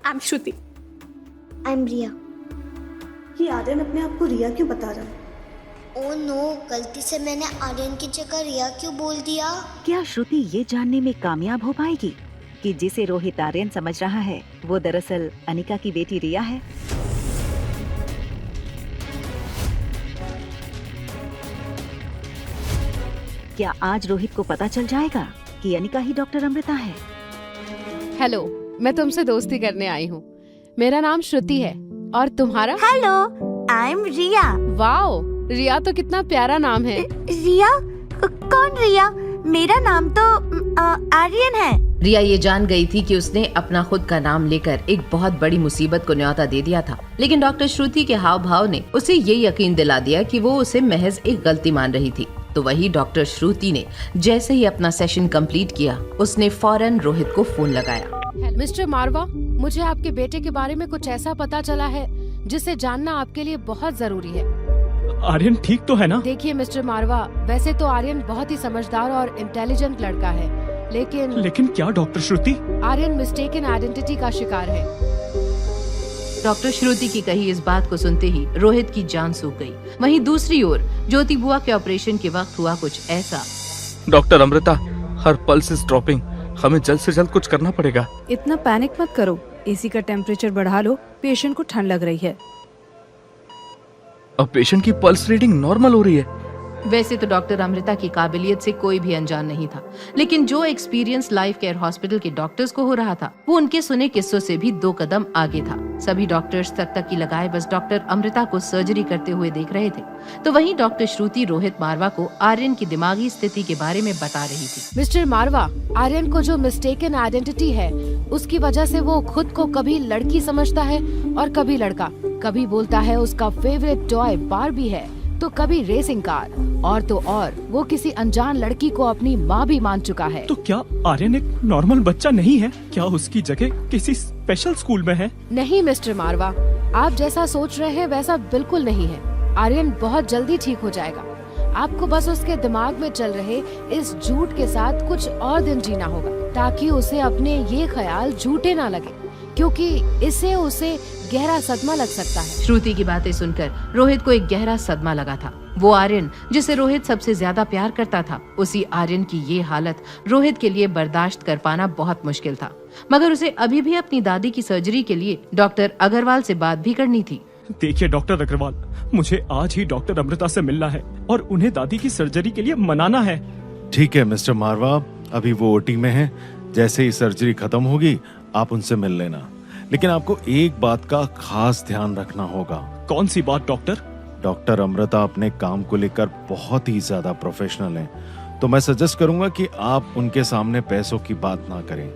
I am Shruti. I am रिया। ये आर्यन अपने आप को रिया क्यों बता रहा है? ओह नो, गलती से मैंने आर्यन की जगह रिया क्यों बोल दिया? क्या श्रुति ये जानने में कामयाब हो पाएगी कि जिसे रोहित आर्यन समझ रहा है वो दरअसल अनिका की बेटी रिया है? क्या आज रोहित को पता चल जाएगा कि अनिका ही डॉक्टर अमृता है? हेलो, मैं तुमसे दोस्ती करने आई हूँ। मेरा नाम श्रुति है और तुम्हारा? Hello, I am Riya. Wow, Riya तो कितना प्यारा नाम है। रिया? कौन रिया? मेरा नाम तो आर्यन है। रिया ये जान गई थी कि उसने अपना खुद का नाम लेकर एक बहुत बड़ी मुसीबत को न्योता दे दिया था, लेकिन डॉक्टर श्रुति के हाव भाव ने उसे ये यकीन दिला दिया कि वो उसे महज एक गलती मान रही थी। तो वही डॉक्टर श्रुति ने जैसे ही अपना सेशन कंप्लीट किया, उसने फौरन रोहित को फोन लगाया। मिस्टर मारवा, मुझे आपके बेटे के बारे में कुछ ऐसा पता चला है जिसे जानना आपके लिए बहुत जरूरी है। आर्यन ठीक तो है ना? देखिए मिस्टर मारवा, वैसे तो आर्यन बहुत ही समझदार और इंटेलिजेंट लड़का है, लेकिन क्या डॉक्टर श्रुति? आर्यन मिस्टेकन आइडेंटिटी का शिकार है। डॉक्टर श्रुति की कही इस बात को सुनते ही रोहित की जान सूख गई। वहीं दूसरी ओर ज्योति बुआ के ऑपरेशन के वक्त हुआ कुछ ऐसा। Doctor Amrita, her pulse is dropping, हमें जल्द से जल्द कुछ करना पड़ेगा। इतना पैनिक मत करो, एसी का टेम्परेचर बढ़ा लो, पेशेंट को ठंड लग रही है। अब पेशेंट की पल्स रीडिंग नॉर्मल हो रही है। वैसे तो डॉक्टर अमृता की काबिलियत से कोई भी अनजान नहीं था, लेकिन जो एक्सपीरियंस लाइफ केयर हॉस्पिटल के डॉक्टर्स को हो रहा था वो उनके सुने किस्सों से भी 2 कदम आगे था। सभी डॉक्टर्स तक लगाए बस डॉक्टर अमृता को सर्जरी करते हुए देख रहे थे, तो वहीं डॉक्टर श्रुति रोहित मारवा को आर्यन की दिमागी स्थिति के बारे में बता रही थी। मिस्टर मारवा, आर्यन को जो मिस्टेकन आइडेंटिटी है उसकी वजह से वो खुद को कभी लड़की समझता है और कभी लड़का। कभी बोलता है उसका फेवरेट टॉय बार्बी है, तो कभी रेसिंग कार, और तो और वो किसी अनजान लड़की को अपनी माँ भी मान चुका है। तो क्या आर्यन एक नॉर्मल बच्चा नहीं है? क्या उसकी जगह किसी स्पेशल स्कूल में है? नहीं मिस्टर मारवा, आप जैसा सोच रहे हैं वैसा बिल्कुल नहीं है। आर्यन बहुत जल्दी ठीक हो जाएगा। आपको बस उसके दिमाग में चल रहे इस झूठ के साथ कुछ और दिन जीना होगा, ताकि उसे अपने ये ख्याल झूठे ना लगे, क्योंकि इससे उसे गहरा सदमा लग सकता है। श्रुति की बातें सुनकर रोहित को एक गहरा सदमा लगा था। वो आर्यन जिसे रोहित सबसे ज्यादा प्यार करता था, उसी आर्यन की ये हालत रोहित के लिए बर्दाश्त कर पाना बहुत मुश्किल था। मगर उसे अभी भी अपनी दादी की सर्जरी के लिए डॉक्टर अग्रवाल से बात भी करनी थी। देखिए डॉक्टर अग्रवाल, मुझे आज ही डॉक्टर अमृता से मिलना है और उन्हें दादी की सर्जरी के लिए मनाना है। ठीक है मिस्टर मारवा, अभी वो ओटी में है, जैसे ही सर्जरी खत्म होगी आप उनसे मिल लेना। लेकिन आपको एक बात का खास ध्यान रखना होगा। कौन सी बात डॉक्टर? डॉक्टर अमृता अपने काम को लेकर बहुत ही ज्यादा प्रोफेशनल हैं, तो मैं सजेस्ट करूंगा कि आप उनके सामने पैसों की बात ना करें।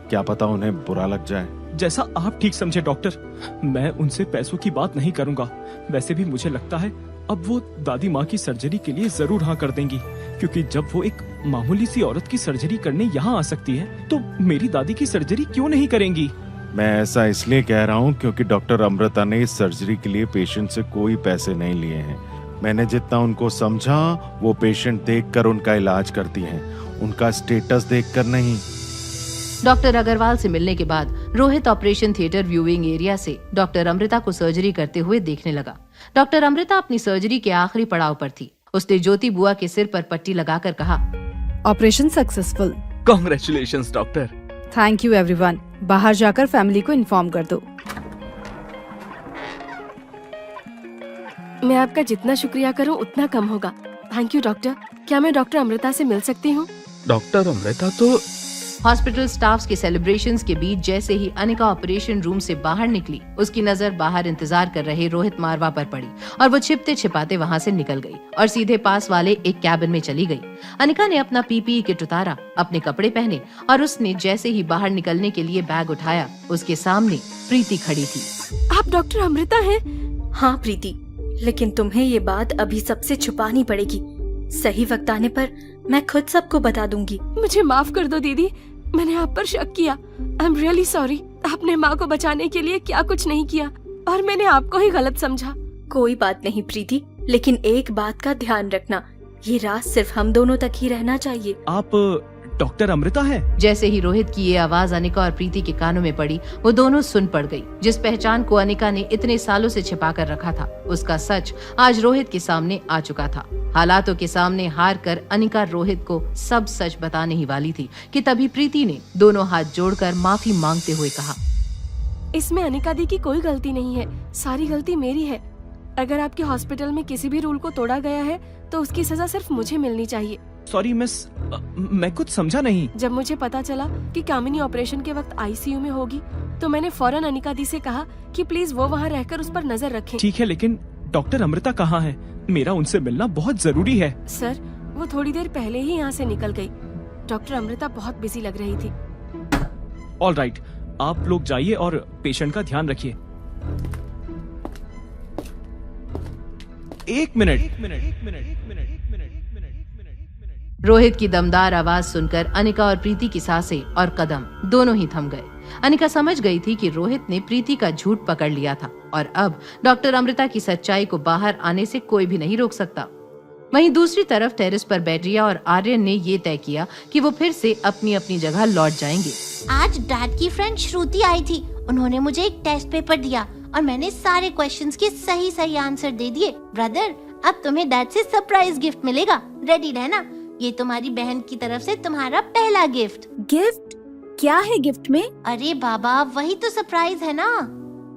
क्या पता उन्हें बुरा लग जाए। जैसा आप ठीक समझे डॉक्टर, मैं उनसे पैसों की बात नहीं करूंगा। वैसे भी मुझे लगता है अब वो दादी माँ की सर्जरी के लिए जरूर हाँ कर देंगी, क्योंकि जब वो एक मामूली सी औरत की सर्जरी करने यहाँ आ सकती है तो मेरी दादी की सर्जरी क्यों नहीं करेंगी? मैं ऐसा इसलिए कह रहा हूँ क्योंकि डॉक्टर अमृता ने इस सर्जरी के लिए पेशेंट से कोई पैसे नहीं लिए हैं। मैंने जितना उनको समझा, वो पेशेंट देखकर उनका इलाज करती हैं, उनका स्टेटस देखकर नहीं। डॉक्टर अग्रवाल से मिलने के बाद Rohit operation theatre viewing area से डॉक्टर अमृता को सर्जरी करते हुए देखने लगा। डॉक्टर अमृता अपनी सर्जरी के आखिरी पड़ाव पर थी। उसने ज्योति बुआ के सिर पर पट्टी लगाकर कहा, operation successful. Congratulations doctor. Thank you everyone. बाहर जाकर फैमिली को इन्फॉर्म कर दो। मैं आपका जितना शुक्रिया करूं उतना कम होगा। Thank you doctor. क्या मैं डॉक्टर अमृता से मिल सकती हूं? डॉक्टर अमृता तो हॉस्पिटल स्टाफ्स के सेलिब्रेशंस के बीच जैसे ही अनिका ऑपरेशन रूम से बाहर निकली, उसकी नजर बाहर इंतजार कर रहे रोहित मारवा पर पड़ी और वो छिपते छिपाते वहाँ से निकल गई और सीधे पास वाले एक कैबिन में चली गई। अनिका ने अपना पीपीई किट उतारा, अपने कपड़े पहने और उसने जैसे ही बाहर निकलने के लिए बैग उठाया, उसके सामने प्रीति खड़ी थी। आप डॉक्टर अमृता हैं? हाँ प्रीति, लेकिन तुम्हें ये बात अभी सबसे छुपानी पड़ेगी। सही वक्त आने पर मैं खुद सबको बता दूंगी। मुझे माफ कर दो दीदी, मैंने आप पर शक किया। I am really sorry. आपने माँ को बचाने के लिए क्या कुछ नहीं किया और मैंने आपको ही गलत समझा। कोई बात नहीं प्रीति, लेकिन एक बात का ध्यान रखना, ये राज सिर्फ हम दोनों तक ही रहना चाहिए। आप डॉक्टर अमृता है। जैसे ही रोहित की ये आवाज अनिका और प्रीति के कानों में पड़ी, वो दोनों सुन पड़ गई। जिस पहचान को अनिका ने इतने सालों से छिपा कर रखा था, उसका सच आज रोहित के सामने आ चुका था। हालातों के सामने हार कर अनिका रोहित को सब सच बताने ही वाली थी कि तभी प्रीति ने दोनों हाथ जोड़कर माफी मांगते हुए कहा, इसमें अनिका दी की कोई गलती नहीं है, सारी गलती मेरी है। अगर आपके हॉस्पिटल में किसी भी रूल को तोड़ा गया है तो उसकी सजा सिर्फ मुझे मिलनी चाहिए। सॉरी मिस, मैं कुछ समझा नहीं। जब मुझे पता चला कि कामिनी ऑपरेशन के वक्त आईसीयू में होगी तो मैंने फौरन अनिका दी से कहा कि प्लीज वो वहाँ रहकर उस पर नजर रखें। ठीक है, लेकिन डॉक्टर अमृता कहाँ है? मेरा उनसे मिलना बहुत जरूरी है। सर, वो थोड़ी देर पहले ही यहाँ से निकल गई। डॉक्टर अमृता बहुत बिजी लग रही थी। ऑल राइट, आप लोग जाइए और पेशेंट का ध्यान रखिए। एक मिनट। रोहित की दमदार आवाज सुनकर अनिका और प्रीति की सांसें और कदम दोनों ही थम गए। अनिका समझ गई थी कि रोहित ने प्रीति का झूठ पकड़ लिया था और अब डॉक्टर अमृता की सच्चाई को बाहर आने से कोई भी नहीं रोक सकता। वहीं दूसरी तरफ टेरेस पर बैठ रिया और आर्यन ने ये तय किया कि वो फिर से अपनी अपनी जगह लौट जाएंगे। आज डैड की फ्रेंड श्रुति आई थी। उन्होंने मुझे एक टेस्ट पेपर दिया और मैंने सारे क्वेश्चंस के सही सही आंसर दे दिए। ब्रदर, अब तुम्हें डैड से सरप्राइज गिफ्ट मिलेगा, रेडी रहना। ये तुम्हारी बहन की तरफ से तुम्हारा पहला गिफ्ट। गिफ्ट? क्या है गिफ्ट में? अरे बाबा, वही तो सरप्राइज है ना।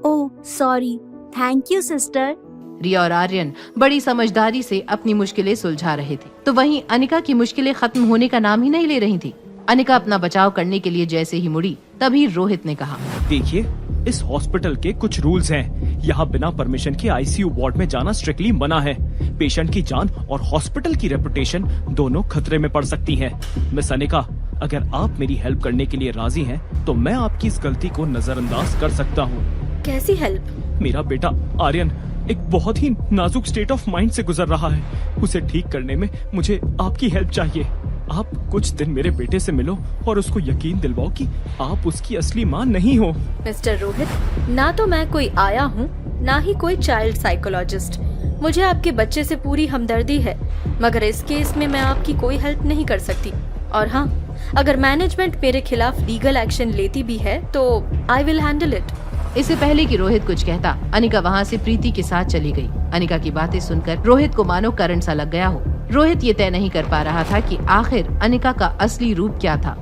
Oh sorry, thank you sister. Riya और आर्यन बड़ी समझदारी से अपनी मुश्किलें सुलझा रहे थे, तो वहीं अनिका की मुश्किलें खत्म होने का नाम ही नहीं ले रही थी। अनिका अपना बचाव करने के लिए जैसे ही मुड़ी, तभी रोहित ने कहा, देखिए, इस हॉस्पिटल के कुछ रूल्स हैं। यहाँ बिना परमिशन के आईसीयू वार्ड में जाना स्ट्रिक्टली मना है। पेशेंट की जान और हॉस्पिटल की रेपुटेशन दोनों खतरे में पड़ सकती हैं। मिस अनिका, अगर आप मेरी हेल्प करने के लिए राजी हैं, तो मैं आपकी इस गलती को नजरअंदाज कर सकता हूँ। कैसी हेल्प? मेरा बेटा आर्यन एक बहुत ही नाजुक स्टेट ऑफ माइंड से गुजर रहा है। उसे ठीक करने में मुझे आपकी हेल्प चाहिए। आप कुछ दिन मेरे बेटे से मिलो और उसको यकीन दिलवाओ कि आप उसकी असली माँ नहीं हो। मिस्टर रोहित, ना तो मैं कोई आया हूँ, ना ही कोई चाइल्ड साइकोलॉजिस्ट। मुझे आपके बच्चे से पूरी हमदर्दी है, मगर इस केस में मैं आपकी कोई हेल्प नहीं कर सकती। और हाँ, अगर मैनेजमेंट मेरे खिलाफ लीगल एक्शन लेती भी है तो आई विल हैंडल इट। इससे पहले कि रोहित कुछ कहता, अनिका वहाँ से प्रीति के साथ चली गई। अनिका की बातें सुनकर रोहित को मानो करंट सा लग गया हो। रोहित ये तय नहीं कर पा रहा था कि आखिर अनिका का असली रूप क्या था।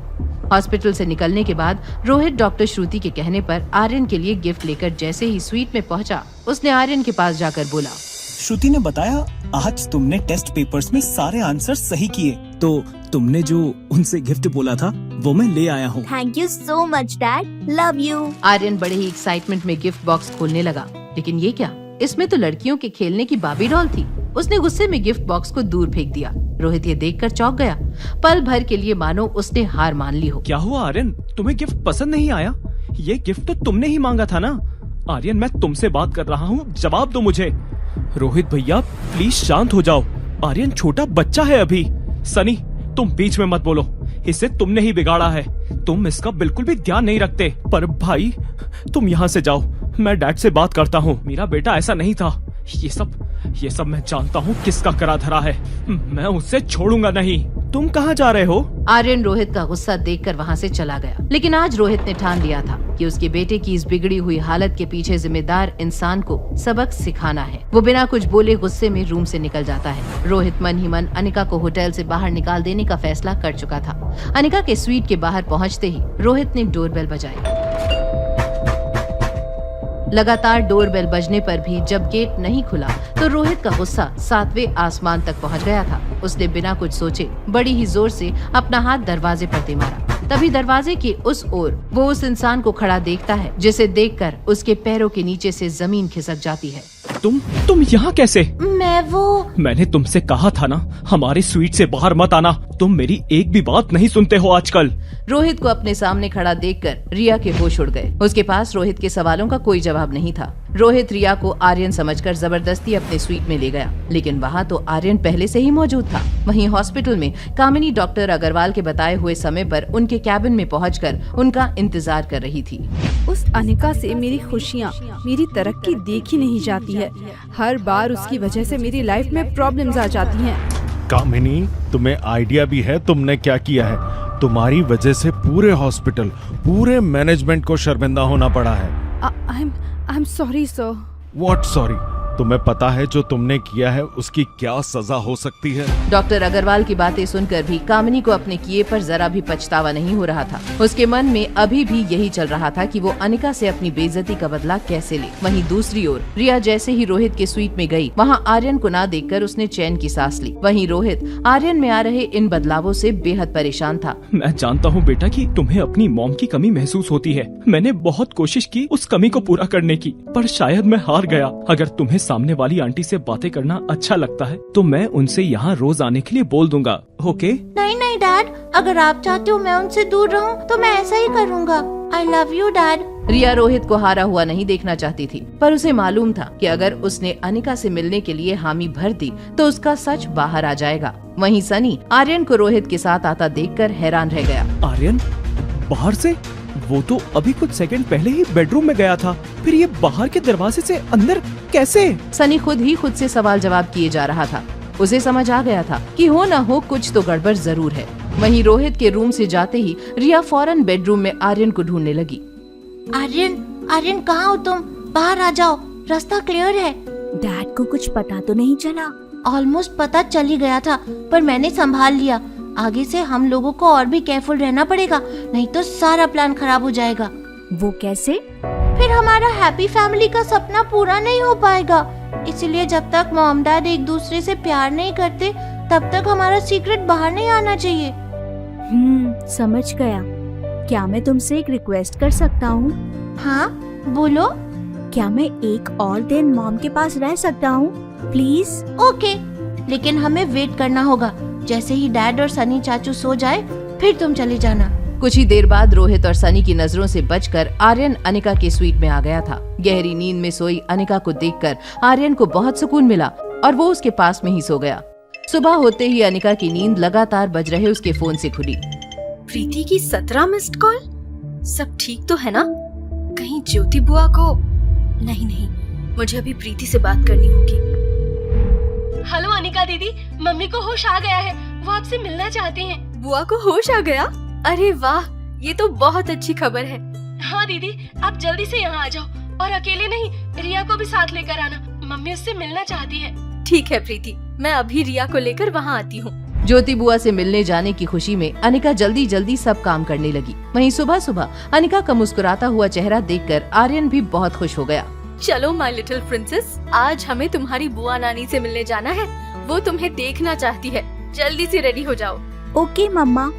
हॉस्पिटल से निकलने के बाद रोहित डॉक्टर श्रुति के कहने पर आर्यन के लिए गिफ्ट लेकर जैसे ही स्वीट में पहुंचा, उसने आर्यन के पास जाकर बोला, श्रुति ने बताया आज तुमने टेस्ट पेपर्स में सारे आंसर सही किए, तो तुमने जो उनसे गिफ्ट बोला था वो मैं ले आया हूँ। Thank you so much dad, love you. Aryan बड़े ही एक्साइटमेंट में गिफ्ट बॉक्स खोलने लगा, लेकिन ये क्या, इसमें तो लड़कियों के खेलने की बाबी डॉल थी। उसने गुस्से में गिफ्ट बॉक्स को दूर फेंक दिया। रोहित ये देखकर चौंक गया। पल भर के लिए मानो उसने हार मान ली हो। क्या हुआ आर्यन, तुम्हें गिफ्ट पसंद नहीं आया? ये गिफ्ट तो तुमने ही मांगा था ना। आर्यन, मैं तुमसे बात कर रहा हूँ, जवाब दो मुझे। रोहित भैया प्लीज शांत हो जाओ, आर्यन छोटा बच्चा है अभी। सनी, तुम बीच में मत बोलो, इसे तुमने ही बिगाड़ा है। तुम इसका बिल्कुल भी ध्यान नहीं रखते। पर भाई, तुम यहाँ से जाओ, मैं डैड से बात करता हूँ। मेरा बेटा ऐसा नहीं था। ये सब मैं जानता हूँ किसका करा धरा है। मैं उसे छोड़ूंगा नहीं। तुम कहाँ जा रहे हो? आर्यन रोहित का गुस्सा देखकर वहाँ से चला गया, लेकिन आज रोहित ने ठान लिया था कि उसके बेटे की इस बिगड़ी हुई हालत के पीछे जिम्मेदार इंसान को सबक सिखाना है। वो बिना कुछ बोले गुस्से में रूम से निकल जाता है। रोहित मन ही मन अनिका को होटल से बाहर निकाल देने का फैसला कर चुका था। अनिका के स्वीट के बाहर पहुँचते ही रोहित ने डोरबेल बजाई। लगातार डोरबेल बजने पर भी जब गेट नहीं खुला तो रोहित का गुस्सा 7वें आसमान तक पहुंच गया था। उसने बिना कुछ सोचे बड़ी ही जोर से अपना हाथ दरवाजे पर दे मारा। तभी दरवाजे की उस ओर वो उस इंसान को खड़ा देखता है, जिसे देखकर उसके पैरों के नीचे से जमीन खिसक जाती है। तुम यहाँ कैसे? मैंने तुमसे कहा था ना, हमारी स्वीट से बाहर मत आना। तुम मेरी एक भी बात नहीं सुनते हो आजकल। रोहित को अपने सामने खड़ा देखकर रिया के होश उड़ गए। उसके पास रोहित के सवालों का कोई जवाब नहीं था। रोहित रिया को आर्यन समझकर जबरदस्ती अपने स्वीट में ले गया, लेकिन वहाँ तो आर्यन पहले से ही मौजूद था। वहीं हॉस्पिटल में कामिनी डॉक्टर अग्रवाल के बताए हुए समय पर उनके कैबिन में पहुंचकर उनका इंतजार कर रही थी। उस अनिका से मेरी खुशियाँ, मेरी तरक्की देखी नहीं जाती है। हर बार उसकी वजह से मेरी लाइफ में प्रॉब्लम्स आ जाती हैं। कामिनी, तुम्हें आइडिया भी है तुमने क्या किया है? तुम्हारी वजह से पूरे हॉस्पिटल, पूरे मैनेजमेंट को शर्मिंदा होना पड़ा है। I am sorry sir. What sorry? तुम्हें पता है जो तुमने किया है उसकी क्या सजा हो सकती है? डॉक्टर अग्रवाल की बातें सुनकर भी कामिनी को अपने किए पर जरा भी पछतावा नहीं हो रहा था। उसके मन में अभी भी यही चल रहा था कि वो अनिका से अपनी बेइज्जती का बदला कैसे ले। वहीं दूसरी ओर रिया जैसे ही रोहित के स्वीट में गई, वहां आर्यन को ना देखकर उसने चैन की सांस ली। वहीं रोहित आर्यन में आ रहे इन बदलावों से बेहद परेशान था। मैं जानता हूँ बेटा कि तुम्हें अपनी मॉम की कमी महसूस होती है। मैंने बहुत कोशिश की उस कमी को पूरा करने की, पर शायद मैं हार गया। अगर तुम्हें सामने वाली आंटी से बातें करना अच्छा लगता है तो मैं उनसे यहाँ रोज आने के लिए बोल दूंगा। ओके? नहीं नहीं डैड, अगर आप चाहते हो मैं उनसे दूर रहूं तो मैं ऐसा ही करूंगा। I love you dad. Riya Rohit को हारा हुआ नहीं देखना चाहती थी, पर उसे मालूम था कि अगर उसने अनिका से मिलने के लिए हामी भर दी तो उसका सच बाहर आ जाएगा। वहीं सनी आर्यन को रोहित के साथ आता देखकर हैरान रह गया। आर्यन बाहर से? वो तो अभी कुछ सेकंड पहले ही बेडरूम में गया था, फिर ये बाहर के दरवाजे से अंदर कैसे? सनी खुद ही खुद से सवाल जवाब किए जा रहा था। उसे समझ आ गया था कि हो न हो कुछ तो गड़बड़ जरूर है। वहीं रोहित के रूम से जाते ही रिया फौरन बेडरूम में आर्यन को ढूंढने लगी। आर्यन कहाँ हो तुम? बाहर आ जाओ, रास्ता क्लियर है। डैड को कुछ पता तो नहीं चला? ऑलमोस्ट पता चल ही गया था, पर मैंने संभाल लिया। आगे से हम लोगों को और भी केयरफुल रहना पड़ेगा, नहीं तो सारा प्लान खराब हो जाएगा। वो कैसे? फिर हमारा हैप्पी फैमिली का सपना पूरा नहीं हो पाएगा। इसलिए जब तक मॉम डैड एक दूसरे से प्यार नहीं करते तब तक हमारा सीक्रेट बाहर नहीं आना चाहिए। समझ गया। क्या मैं तुमसे एक रिक्वेस्ट कर सकता हूँ? हाँ बोलो। क्या मैं एक और दिन मॉम के पास रह सकता हूँ प्लीज? ओके, लेकिन हमें वेट करना होगा। जैसे ही डैड और सनी चाचू सो जाए फिर तुम चले जाना। कुछ ही देर बाद रोहित और सनी की नजरों से बचकर आर्यन अनिका के स्वीट में आ गया था। गहरी नींद में सोई अनिका को देखकर आर्यन को बहुत सुकून मिला और वो उसके पास में ही सो गया। सुबह होते ही अनिका की नींद लगातार बज रहे उसके फोन से खुली। प्रीति की 17 मिस्ड कॉल। सब ठीक तो है ना? कहीं ज्योति बुआ को? नहीं, मुझे अभी प्रीति से बात करनी होगी। हेलो अनिका दीदी, मम्मी को होश आ गया है, वो आपसे मिलना चाहती हैं। बुआ को होश आ गया? अरे वाह, ये तो बहुत अच्छी खबर है। हाँ दीदी, आप जल्दी से यहाँ आ जाओ और अकेले नहीं, रिया को भी साथ लेकर आना। मम्मी उससे मिलना चाहती है। ठीक है प्रीति, मैं अभी रिया को लेकर वहाँ आती हूँ। ज्योति बुआ से मिलने जाने की खुशी में अनिका जल्दी जल्दी सब काम करने लगी। वहीं सुबह सुबह अनिका का मुस्कुराता हुआ चेहरा देखकर आर्यन भी बहुत खुश हो गया। चलो माय लिटिल प्रिंसेस, आज हमें तुम्हारी बुआ नानी से मिलने जाना है। वो तुम्हें देखना चाहती है। जल्दी से रेडी हो जाओ। ओके मम्मा।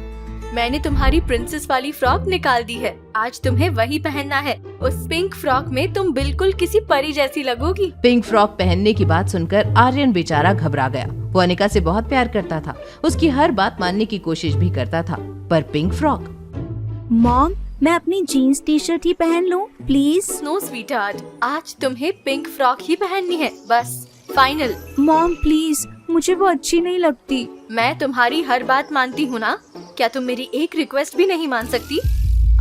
मैंने तुम्हारी प्रिंसेस वाली फ्रॉक निकाल दी है, आज तुम्हें वही पहनना है। उस पिंक फ्रॉक में तुम बिल्कुल किसी परी जैसी लगोगी। पिंक फ्रॉक पहनने की बात सुनकर आर्यन बेचारा घबरा गया। वो अनिका से बहुत प्यार करता था, उसकी हर बात मानने की कोशिश भी करता था, पर पिंक फ्रॉक? मॉम, मैं अपनी जीन्स टी शर्ट ही पहन लूं प्लीज? नो स्वीटहार्ट, आज तुम्हें पिंक फ्रॉक ही पहननी है, बस फाइनल। मॉम प्लीज, मुझे वो अच्छी नहीं लगती। मैं तुम्हारी हर बात मानती हूँ ना, क्या तुम मेरी एक रिक्वेस्ट भी नहीं मान सकती?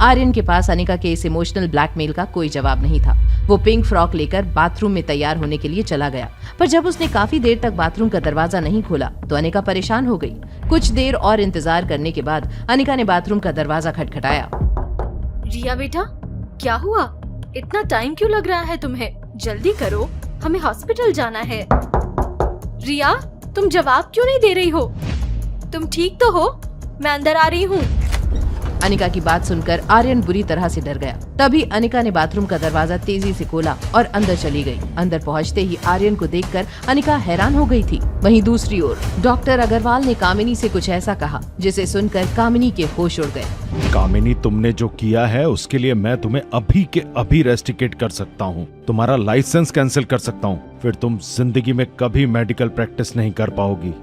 आर्यन के पास अनिका के इस इमोशनल ब्लैकमेल का कोई जवाब नहीं था। वो पिंक फ्रॉक लेकर बाथरूम में तैयार होने के लिए चला गया, पर जब उसने काफी देर तक बाथरूम का दरवाजा नहीं खोला तो अनिका परेशान हो गई। कुछ देर और इंतजार करने के बाद अनिका ने बाथरूम का दरवाजा खटखटाया। रिया बेटा, क्या हुआ? इतना टाइम क्यों लग रहा है तुम्हें? जल्दी करो, हमें हॉस्पिटल जाना है। रिया, तुम जवाब क्यों नहीं दे रही हो? तुम ठीक तो हो? मैं अंदर आ रही हूँ। अनिका की बात सुनकर आर्यन बुरी तरह से डर गया। तभी अनिका ने बाथरूम का दरवाजा तेजी से खोला और अंदर चली गई। अंदर पहुंचते ही आर्यन को देखकर अनिका हैरान हो गई थी। वहीं दूसरी ओर डॉक्टर अग्रवाल ने कामिनी से कुछ ऐसा कहा जिसे सुनकर कामिनी के होश उड़ गए। कामिनी, तुमने जो किया है उसके लिए मैं तुम्हें अभी के अभी रेस्टिकेट कर सकता हूँ, तुम्हारा लाइसेंस कैंसिल कर सकता हूँ, फिर तुम जिंदगी में कभी मेडिकल प्रैक्टिस नहीं कर पाओगी।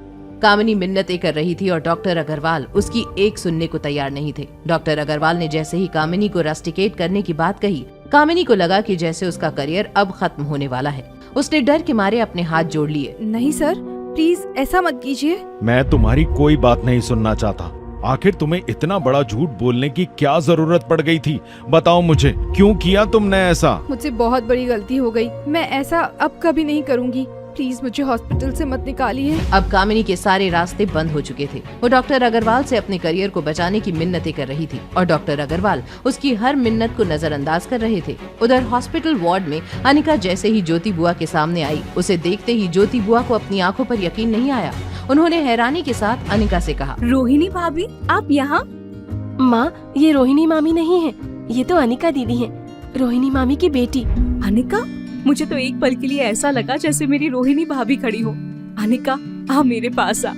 कामिनी मिन्नतें कर रही थी और डॉक्टर अग्रवाल उसकी एक सुनने को तैयार नहीं थे। डॉक्टर अग्रवाल ने जैसे ही कामिनी को रस्टिकेट करने की बात कही, कामिनी को लगा कि जैसे उसका करियर अब खत्म होने वाला है। उसने डर के मारे अपने हाथ जोड़ लिए। नहीं सर, प्लीज ऐसा मत कीजिए। मैं तुम्हारी कोई बात नहीं सुनना चाहता। आखिर तुम्हें इतना बड़ा झूठ बोलने की क्या जरूरत पड़ गई थी? बताओ मुझे, क्यों किया तुमने ऐसा? मुझसे बहुत बड़ी गलती हो गई, मैं ऐसा अब कभी नहीं करूँगी। प्लीज मुझे हॉस्पिटल से मत निकालिए। अब कामिनी के सारे रास्ते बंद हो चुके थे। वो डॉक्टर अग्रवाल से अपने करियर को बचाने की मिन्नतें कर रही थी और डॉक्टर अग्रवाल उसकी हर मिन्नत को नजरअंदाज कर रहे थे। उधर हॉस्पिटल वार्ड में अनिका जैसे ही ज्योति बुआ के सामने आई, उसे देखते ही ज्योति बुआ को अपनी आंखों पर यकीन नहीं आया। उन्होंने हैरानी के साथ अनिका से कहा, रोहिणी भाभी, आप यहाँ? माँ, ये रोहिणी मामी नहीं है, ये तो अनिका दीदी है, रोहिणी मामी की बेटी। अनिका? मुझे तो एक पल के लिए ऐसा लगा जैसे मेरी रोहिणी भाभी खड़ी हो। अनिका, आ मेरे पास आ।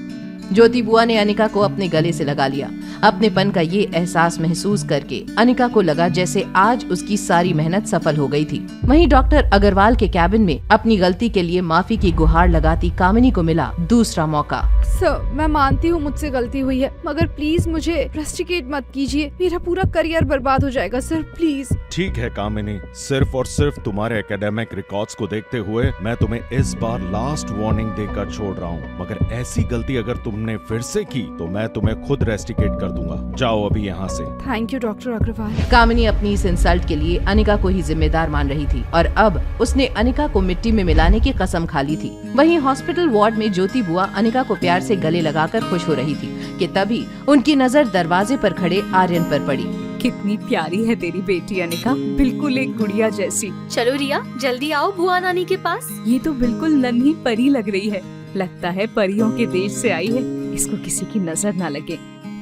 ज्योति बुआ ने अनिका को अपने गले से लगा लिया। अपनेपन का ये एहसास महसूस करके अनिका को लगा जैसे आज उसकी सारी मेहनत सफल हो गई थी। वहीं डॉक्टर अग्रवाल के कैबिन में अपनी गलती के लिए माफी की गुहार लगाती कामिनी को मिला दूसरा मौका। सर, मैं मानती हूँ मुझसे गलती हुई है, मगर प्लीज मुझे रस्टिकेट मत कीजिए, मेरा पूरा करियर बर्बाद हो जाएगा सर, प्लीज। ठीक है कामिनी, सिर्फ और सिर्फ तुम्हारे एकेडमिक रिकॉर्ड्स को देखते हुए मैं तुम्हें इस बार लास्ट वार्निंग देकर छोड़ रहा हूँ, मगर ऐसी गलती अगर तुमने फिर से की तो मैं तुम्हें खुद रेस्टिकेट कर दूंगा। जाओ अभी यहाँ से। Thank you doctor Agarwal. Kamini अपनी इस इंसल्ट के लिए अनिका को ही जिम्मेदार मान रही थी और अब उसने अनिका को मिट्टी में मिलाने की कसम खा ली थी। वहीं हॉस्पिटल वार्ड में ज्योति बुआ अनिका को प्यार से गले लगाकर खुश हो रही थी कि तभी उनकी नजर दरवाजे पर खड़े आर्यन पर पड़ी। कितनी प्यारी है तेरी बेटी अनिका, बिल्कुल एक गुड़िया जैसी। चलो रिया, जल्दी आओ बुआ नानी के पास। ये तो बिल्कुल नन्ही परी लग रही है, लगता है परियों के देश से आई है, इसको किसी की नजर ना लगे।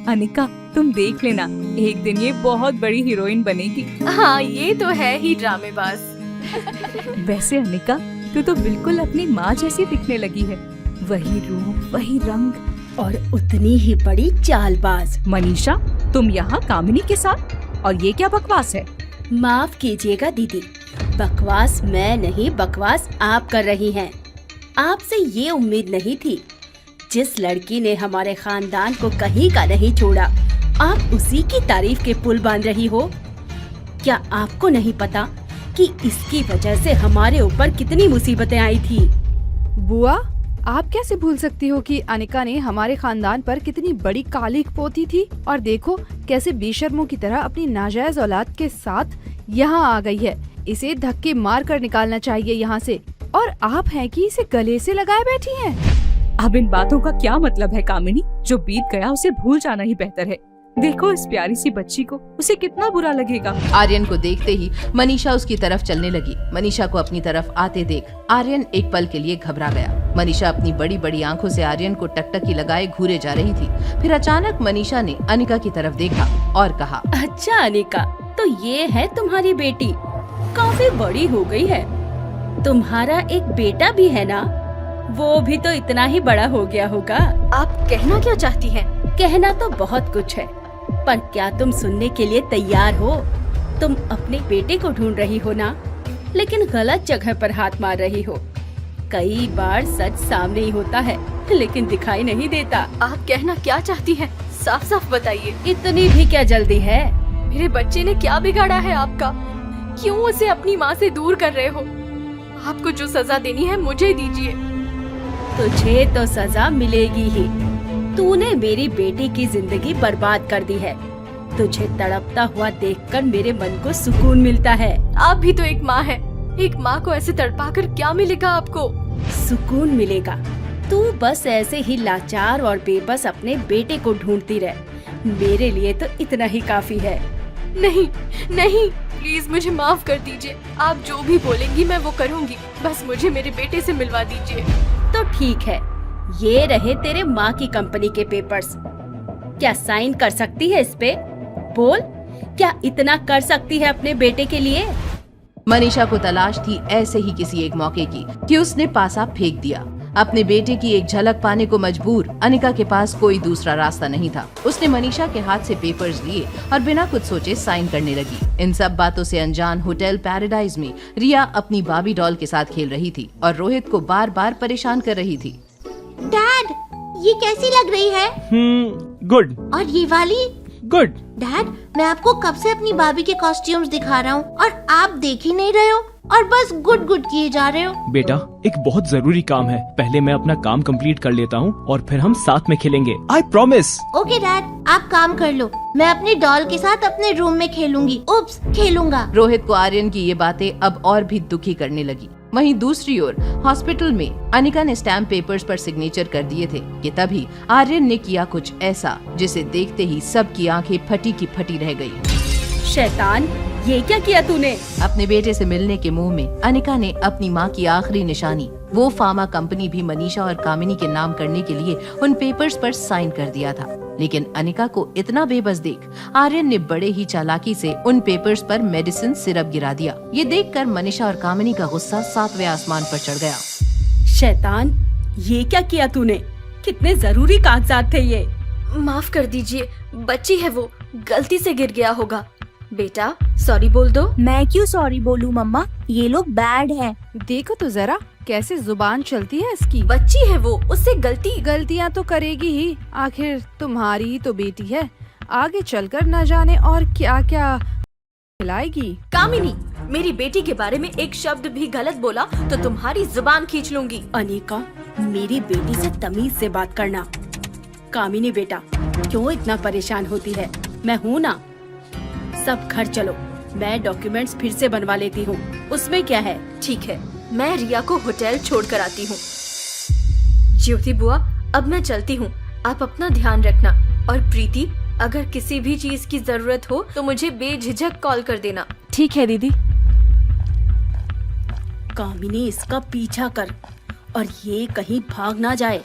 अनिका, तुम देख लेना, एक दिन ये बहुत बड़ी हीरोइन बनेगी। हाँ, ये तो है ही ड्रामेबाज। वैसे अनिका, तू तो बिल्कुल अपनी माँ जैसी दिखने लगी है, वही रूप, वही रंग और उतनी ही बड़ी चालबाज। मनीषा, तुम यहाँ कामिनी के साथ, और ये क्या बकवास है? माफ कीजिएगा दीदी, बकवास मैं नहीं, बकवास आप कर रही हैं। आपसे ये उम्मीद नहीं थी। जिस लड़की ने हमारे खानदान को कहीं का नहीं छोड़ा, आप उसी की तारीफ के पुल बांध रही हो। क्या आपको नहीं पता कि इसकी वजह से हमारे ऊपर कितनी मुसीबतें आई थी? बुआ, आप कैसे भूल सकती हो कि अनिका ने हमारे खानदान पर कितनी बड़ी कालिख पोती थी, और देखो कैसे बेशर्मों की तरह अपनी नाजायज औलाद के साथ यहाँ आ गई है। इसे धक्के मार कर निकालना चाहिए यहाँ से, और आप हैं कि इसे गले से लगाए बैठी हैं। अब इन बातों का क्या मतलब है कामिनी? जो बीत गया उसे भूल जाना ही बेहतर है। देखो इस प्यारी सी बच्ची को, उसे कितना बुरा लगेगा। आर्यन को देखते ही मनीषा उसकी तरफ चलने लगी। मनीषा को अपनी तरफ आते देख आर्यन एक पल के लिए घबरा गया। मनीषा अपनी बड़ी बड़ी आंखों से आर्यन को टकटकी लगाए घूरे जा रही थी। फिर अचानक मनीषा ने अनिका की तरफ देखा और कहा, अच्छा अनिका, तो ये है तुम्हारी बेटी, काफी बड़ी हो गई है। तुम्हारा एक बेटा भी है ना? वो भी तो इतना ही बड़ा हो गया होगा। आप कहना क्या चाहती हैं? कहना तो बहुत कुछ है, पर क्या तुम सुनने के लिए तैयार हो? तुम अपने बेटे को ढूंढ रही हो ना, लेकिन गलत जगह पर हाथ मार रही हो। कई बार सच सामने ही होता है, लेकिन दिखाई नहीं देता। आप कहना क्या चाहती हैं? साफ साफ बताइए। इतनी भी क्या जल्दी है? मेरे बच्चे ने क्या बिगाड़ा है आपका? क्यों उसे अपनी माँ से दूर कर रहे हो? आपको जो सजा देनी है मुझे दीजिए। तुझे तो सजा मिलेगी ही। तूने मेरी बेटी की जिंदगी बर्बाद कर दी है। तुझे तड़पता हुआ देखकर मेरे मन को सुकून मिलता है। आप भी तो एक माँ है। एक माँ को ऐसे तड़पाकर क्या मिलेगा आपको? सुकून मिलेगा। तू बस ऐसे ही लाचार और बेबस अपने बेटे को ढूंढती रह। मेरे लिए तो इतना ही काफी है। नहीं नहीं, प्लीज मुझे माफ कर दीजिए। आप जो भी बोलेंगी मैं वो करूँगी। बस मुझे मेरे बेटे से मिलवा दीजिए। तो ठीक है, ये रहे तेरे माँ की कंपनी के पेपर्स। क्या साइन कर सकती है इस पे? बोल, क्या इतना कर सकती है अपने बेटे के लिए? मनीषा को तलाश थी ऐसे ही किसी एक मौके की कि उसने पासा फेंक दिया। अपने बेटे की एक झलक पाने को मजबूर अनिका के पास कोई दूसरा रास्ता नहीं था। उसने मनीषा के हाथ से पेपर्स लिए और बिना कुछ सोचे साइन करने लगी। इन सब बातों से अनजान होटल पैराडाइज में रिया अपनी बाबी डॉल के साथ खेल रही थी और रोहित को बार बार परेशान कर रही थी। डैड, ये कैसी लग रही है? गुड। और ये वाली? गुड। डैड, मैं आपको कब से अपनी बाबी के कॉस्ट्यूम्स दिखा रहा हूँ और आप देख ही नहीं रहे हो और बस गुड गुड किए जा रहे हो। बेटा, एक बहुत जरूरी काम है। पहले मैं अपना काम कंप्लीट कर लेता हूँ और फिर हम साथ में खेलेंगे। I promise. ओके डैड, आप काम कर लो। मैं अपनी डॉल के साथ अपने रूम में खेलूंगी। उप्स, खेलूंगा। रोहित को आर्यन की ये बातें अब और भी दुखी करने लगी। वहीं दूसरी ओर हॉस्पिटल में अनिका ने स्टैम्प पेपर्स पर सिग्नेचर कर दिए थे कि तभी आर्यन ने किया कुछ ऐसा जिसे देखते ही सबकी आंखें फटी की फटी रह गई। शैतान, ये क्या किया तूने? अपने बेटे से मिलने के मुंह में अनिका ने अपनी मां की आखिरी निशानी, वो फार्मा कंपनी भी मनीषा और कामिनी के नाम करने के लिए उन पेपर्स पर साइन कर दिया था। लेकिन अनिका को इतना बेबस देख आर्यन ने बड़े ही चालाकी से उन पेपर्स पर मेडिसिन सिरप गिरा दिया। ये देखकर मनीषा और कामिनी का गुस्सा 7वें आसमान पर चढ़ गया। शैतान, ये क्या किया तूने? कितने जरूरी कागजात थे ये। माफ कर दीजिए, बच्ची है वो, गलती से गिर गया होगा। बेटा सॉरी बोल दो। मैं क्यों सॉरी बोलूं मम्मा, ये लोग बैड हैं। देखो तो जरा कैसे जुबान चलती है इसकी। बच्ची है वो, उससे गलतियाँ तो करेगी ही, आखिर तुम्हारी ही तो बेटी है। आगे चलकर न जाने और क्या क्या खिलाएगी। कामिनी, मेरी बेटी के बारे में एक शब्द भी गलत बोला तो तुम्हारी जुबान खींच लूंगी। अनिका, मेरी बेटी से तमीज से बात करना। कामिनी बेटा, क्यों इतना परेशान होती है? मैं हूँ ना। सब घर चलो, मैं डॉक्यूमेंट्स फिर से बनवा लेती हूँ, उसमें क्या है। ठीक है, मैं रिया को होटल छोड़ कर आती हूँ। ज्योति बुआ, अब मैं चलती हूँ, आप अपना ध्यान रखना। और प्रीति, अगर किसी भी चीज की जरूरत हो तो मुझे बेझिझक कॉल कर देना। ठीक है दीदी। कामिनी, इसका पीछा कर और ये कहीं भाग ना जाए।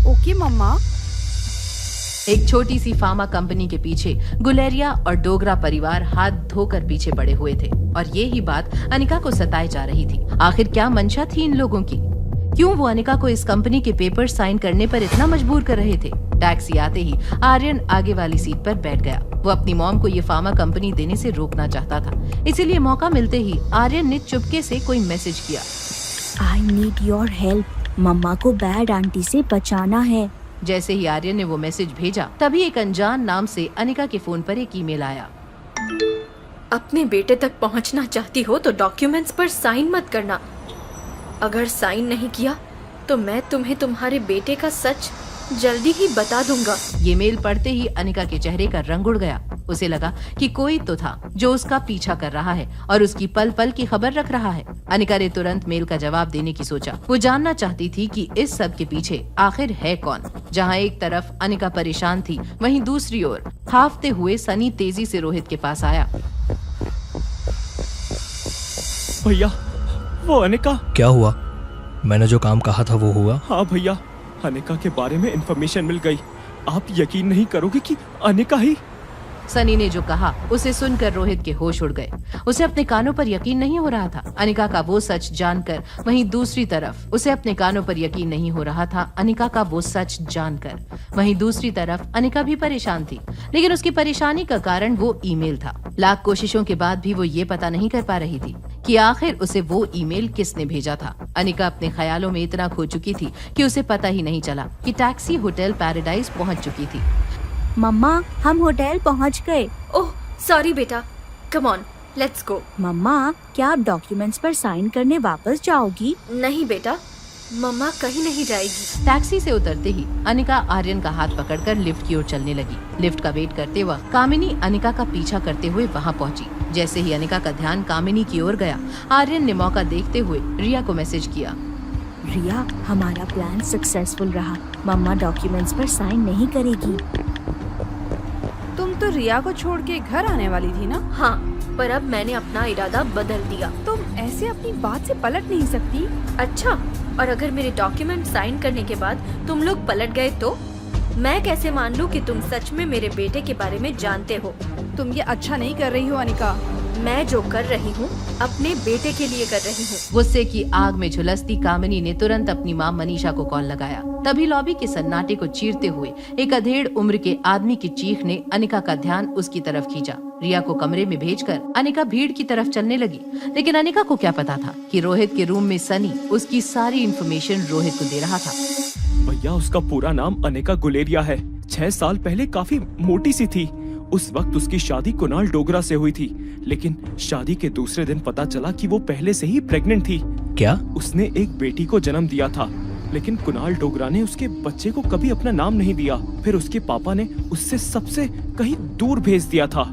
ओके मम्मा। एक छोटी सी फार्मा कंपनी के पीछे गुलेरिया और डोगरा परिवार हाथ धोकर पीछे पड़े हुए थे और ये ही बात अनिका को सताए जा रही थी। आखिर क्या मंशा थी इन लोगों की? क्यों वो अनिका को इस कंपनी के पेपर साइन करने पर इतना मजबूर कर रहे थे? टैक्सी आते ही आर्यन आगे वाली सीट पर बैठ गया। वो अपनी मॉम को ये फार्मा कंपनी देने से रोकना चाहता था, इसीलिए मौका मिलते ही आर्यन ने चुपके से कोई मैसेज किया। आई नीड योर हेल्प, मम्मा को बैड आंटी से बचाना है। जैसे ही आर्यन ने वो मैसेज भेजा तभी एक अनजान नाम से अनिका के फोन पर एक ईमेल आया। अपने बेटे तक पहुंचना चाहती हो तो डॉक्यूमेंट्स पर साइन मत करना। अगर साइन नहीं किया तो मैं तुम्हें तुम्हारे बेटे का सच जल्दी ही बता दूंगा। ये मेल पढ़ते ही अनिका के चेहरे का रंग उड़ गया। उसे लगा कि कोई तो था जो उसका पीछा कर रहा है और उसकी पल पल की खबर रख रहा है। अनिका ने तुरंत मेल का जवाब देने की सोचा। वो जानना चाहती थी कि इस सब के पीछे आखिर है कौन। जहाँ एक तरफ अनिका परेशान थी, वहीं दूसरी ओर हाफते हुए सनी तेजी से रोहित के पास आया। भैया, वो अनिका। क्या हुआ? मैंने जो काम कहा था वो हुआ? हाँ भैया, अनिका के बारे में इंफॉर्मेशन मिल गई। आप यकीन नहीं करोगे कि अनिका ही। सनी ने जो कहा उसे सुनकर रोहित के होश उड़ गए। उसे अपने कानों पर यकीन नहीं हो रहा था अनिका का वो सच जानकर। वहीं दूसरी तरफ उसे अपने कानों पर यकीन नहीं हो रहा था अनिका का वो सच जानकर। वहीं दूसरी तरफ अनिका भी परेशान थी, लेकिन उसकी परेशानी का कारण वो ईमेल था। लाख कोशिशों के बाद भी वो ये पता नहीं कर पा रही थी कि आखिर उसे वो ईमेल किसने भेजा था। अनिका अपने ख्यालों में इतना खो चुकी थी कि उसे पता ही नहीं चला कि टैक्सी होटल पैराडाइज पहुंच चुकी थी। मम्मा, हम होटल पहुंच गए। ओह सॉरी बेटा, कम ऑन लेट्स गो। मम्मा, क्या आप डॉक्यूमेंट्स पर साइन करने वापस जाओगी? नहीं बेटा, मम्मा कहीं नहीं जाएगी। टैक्सी से उतरते ही अनिका आर्यन का हाथ पकड़कर लिफ्ट की ओर चलने लगी। लिफ्ट का वेट करते वक्त कामिनी अनिका का पीछा करते हुए वहां पहुंची। जैसे ही अनिका का ध्यान कामिनी की ओर गया, आर्यन ने मौका देखते हुए रिया को मैसेज किया। रिया, हमारा प्लान सक्सेसफुल रहा। मम्मा डॉक्यूमेंट्स पर साइन नहीं करेगी। तुम तो रिया को छोड़ के घर आने वाली थी ना? हाँ, पर अब मैंने अपना इरादा बदल दिया। तुम ऐसे अपनी बात से पलट नहीं सकती। अच्छा, और अगर मेरे डॉक्यूमेंट साइन करने के बाद तुम लोग पलट गए तो मैं कैसे मान लूं कि तुम सच में मेरे बेटे के बारे में जानते हो? तुम ये अच्छा नहीं कर रही हो अनिका। मैं जो कर रही हूँ अपने बेटे के लिए कर रही हूँ। गुस्से की आग में झुलसती कामिनी ने तुरंत अपनी मां मनीषा को कॉल लगाया। तभी लॉबी के सन्नाटे को चीरते हुए एक अधेड़ उम्र के आदमी की चीख ने अनिका का ध्यान उसकी तरफ खींचा। रिया को कमरे में भेजकर अनिका भीड़ की तरफ चलने लगी, लेकिन अनिका को क्या पता था कि रोहित के रूम में सनी उसकी सारी इन्फॉर्मेशन रोहित को दे रहा था। भैया, उसका पूरा नाम अनिका गुलेरिया है। 6 साल पहले काफी मोटी सी थी। उस वक्त उसकी शादी कुणाल डोगरा से हुई थी, लेकिन शादी के दूसरे दिन पता चला कि वो पहले से ही प्रेग्नेंट थी। क्या? उसने एक बेटी को जन्म दिया था, लेकिन कुणाल डोगरा ने उसके बच्चे को कभी अपना नाम नहीं दिया। फिर उसके पापा ने उससे सबसे कहीं दूर भेज दिया था।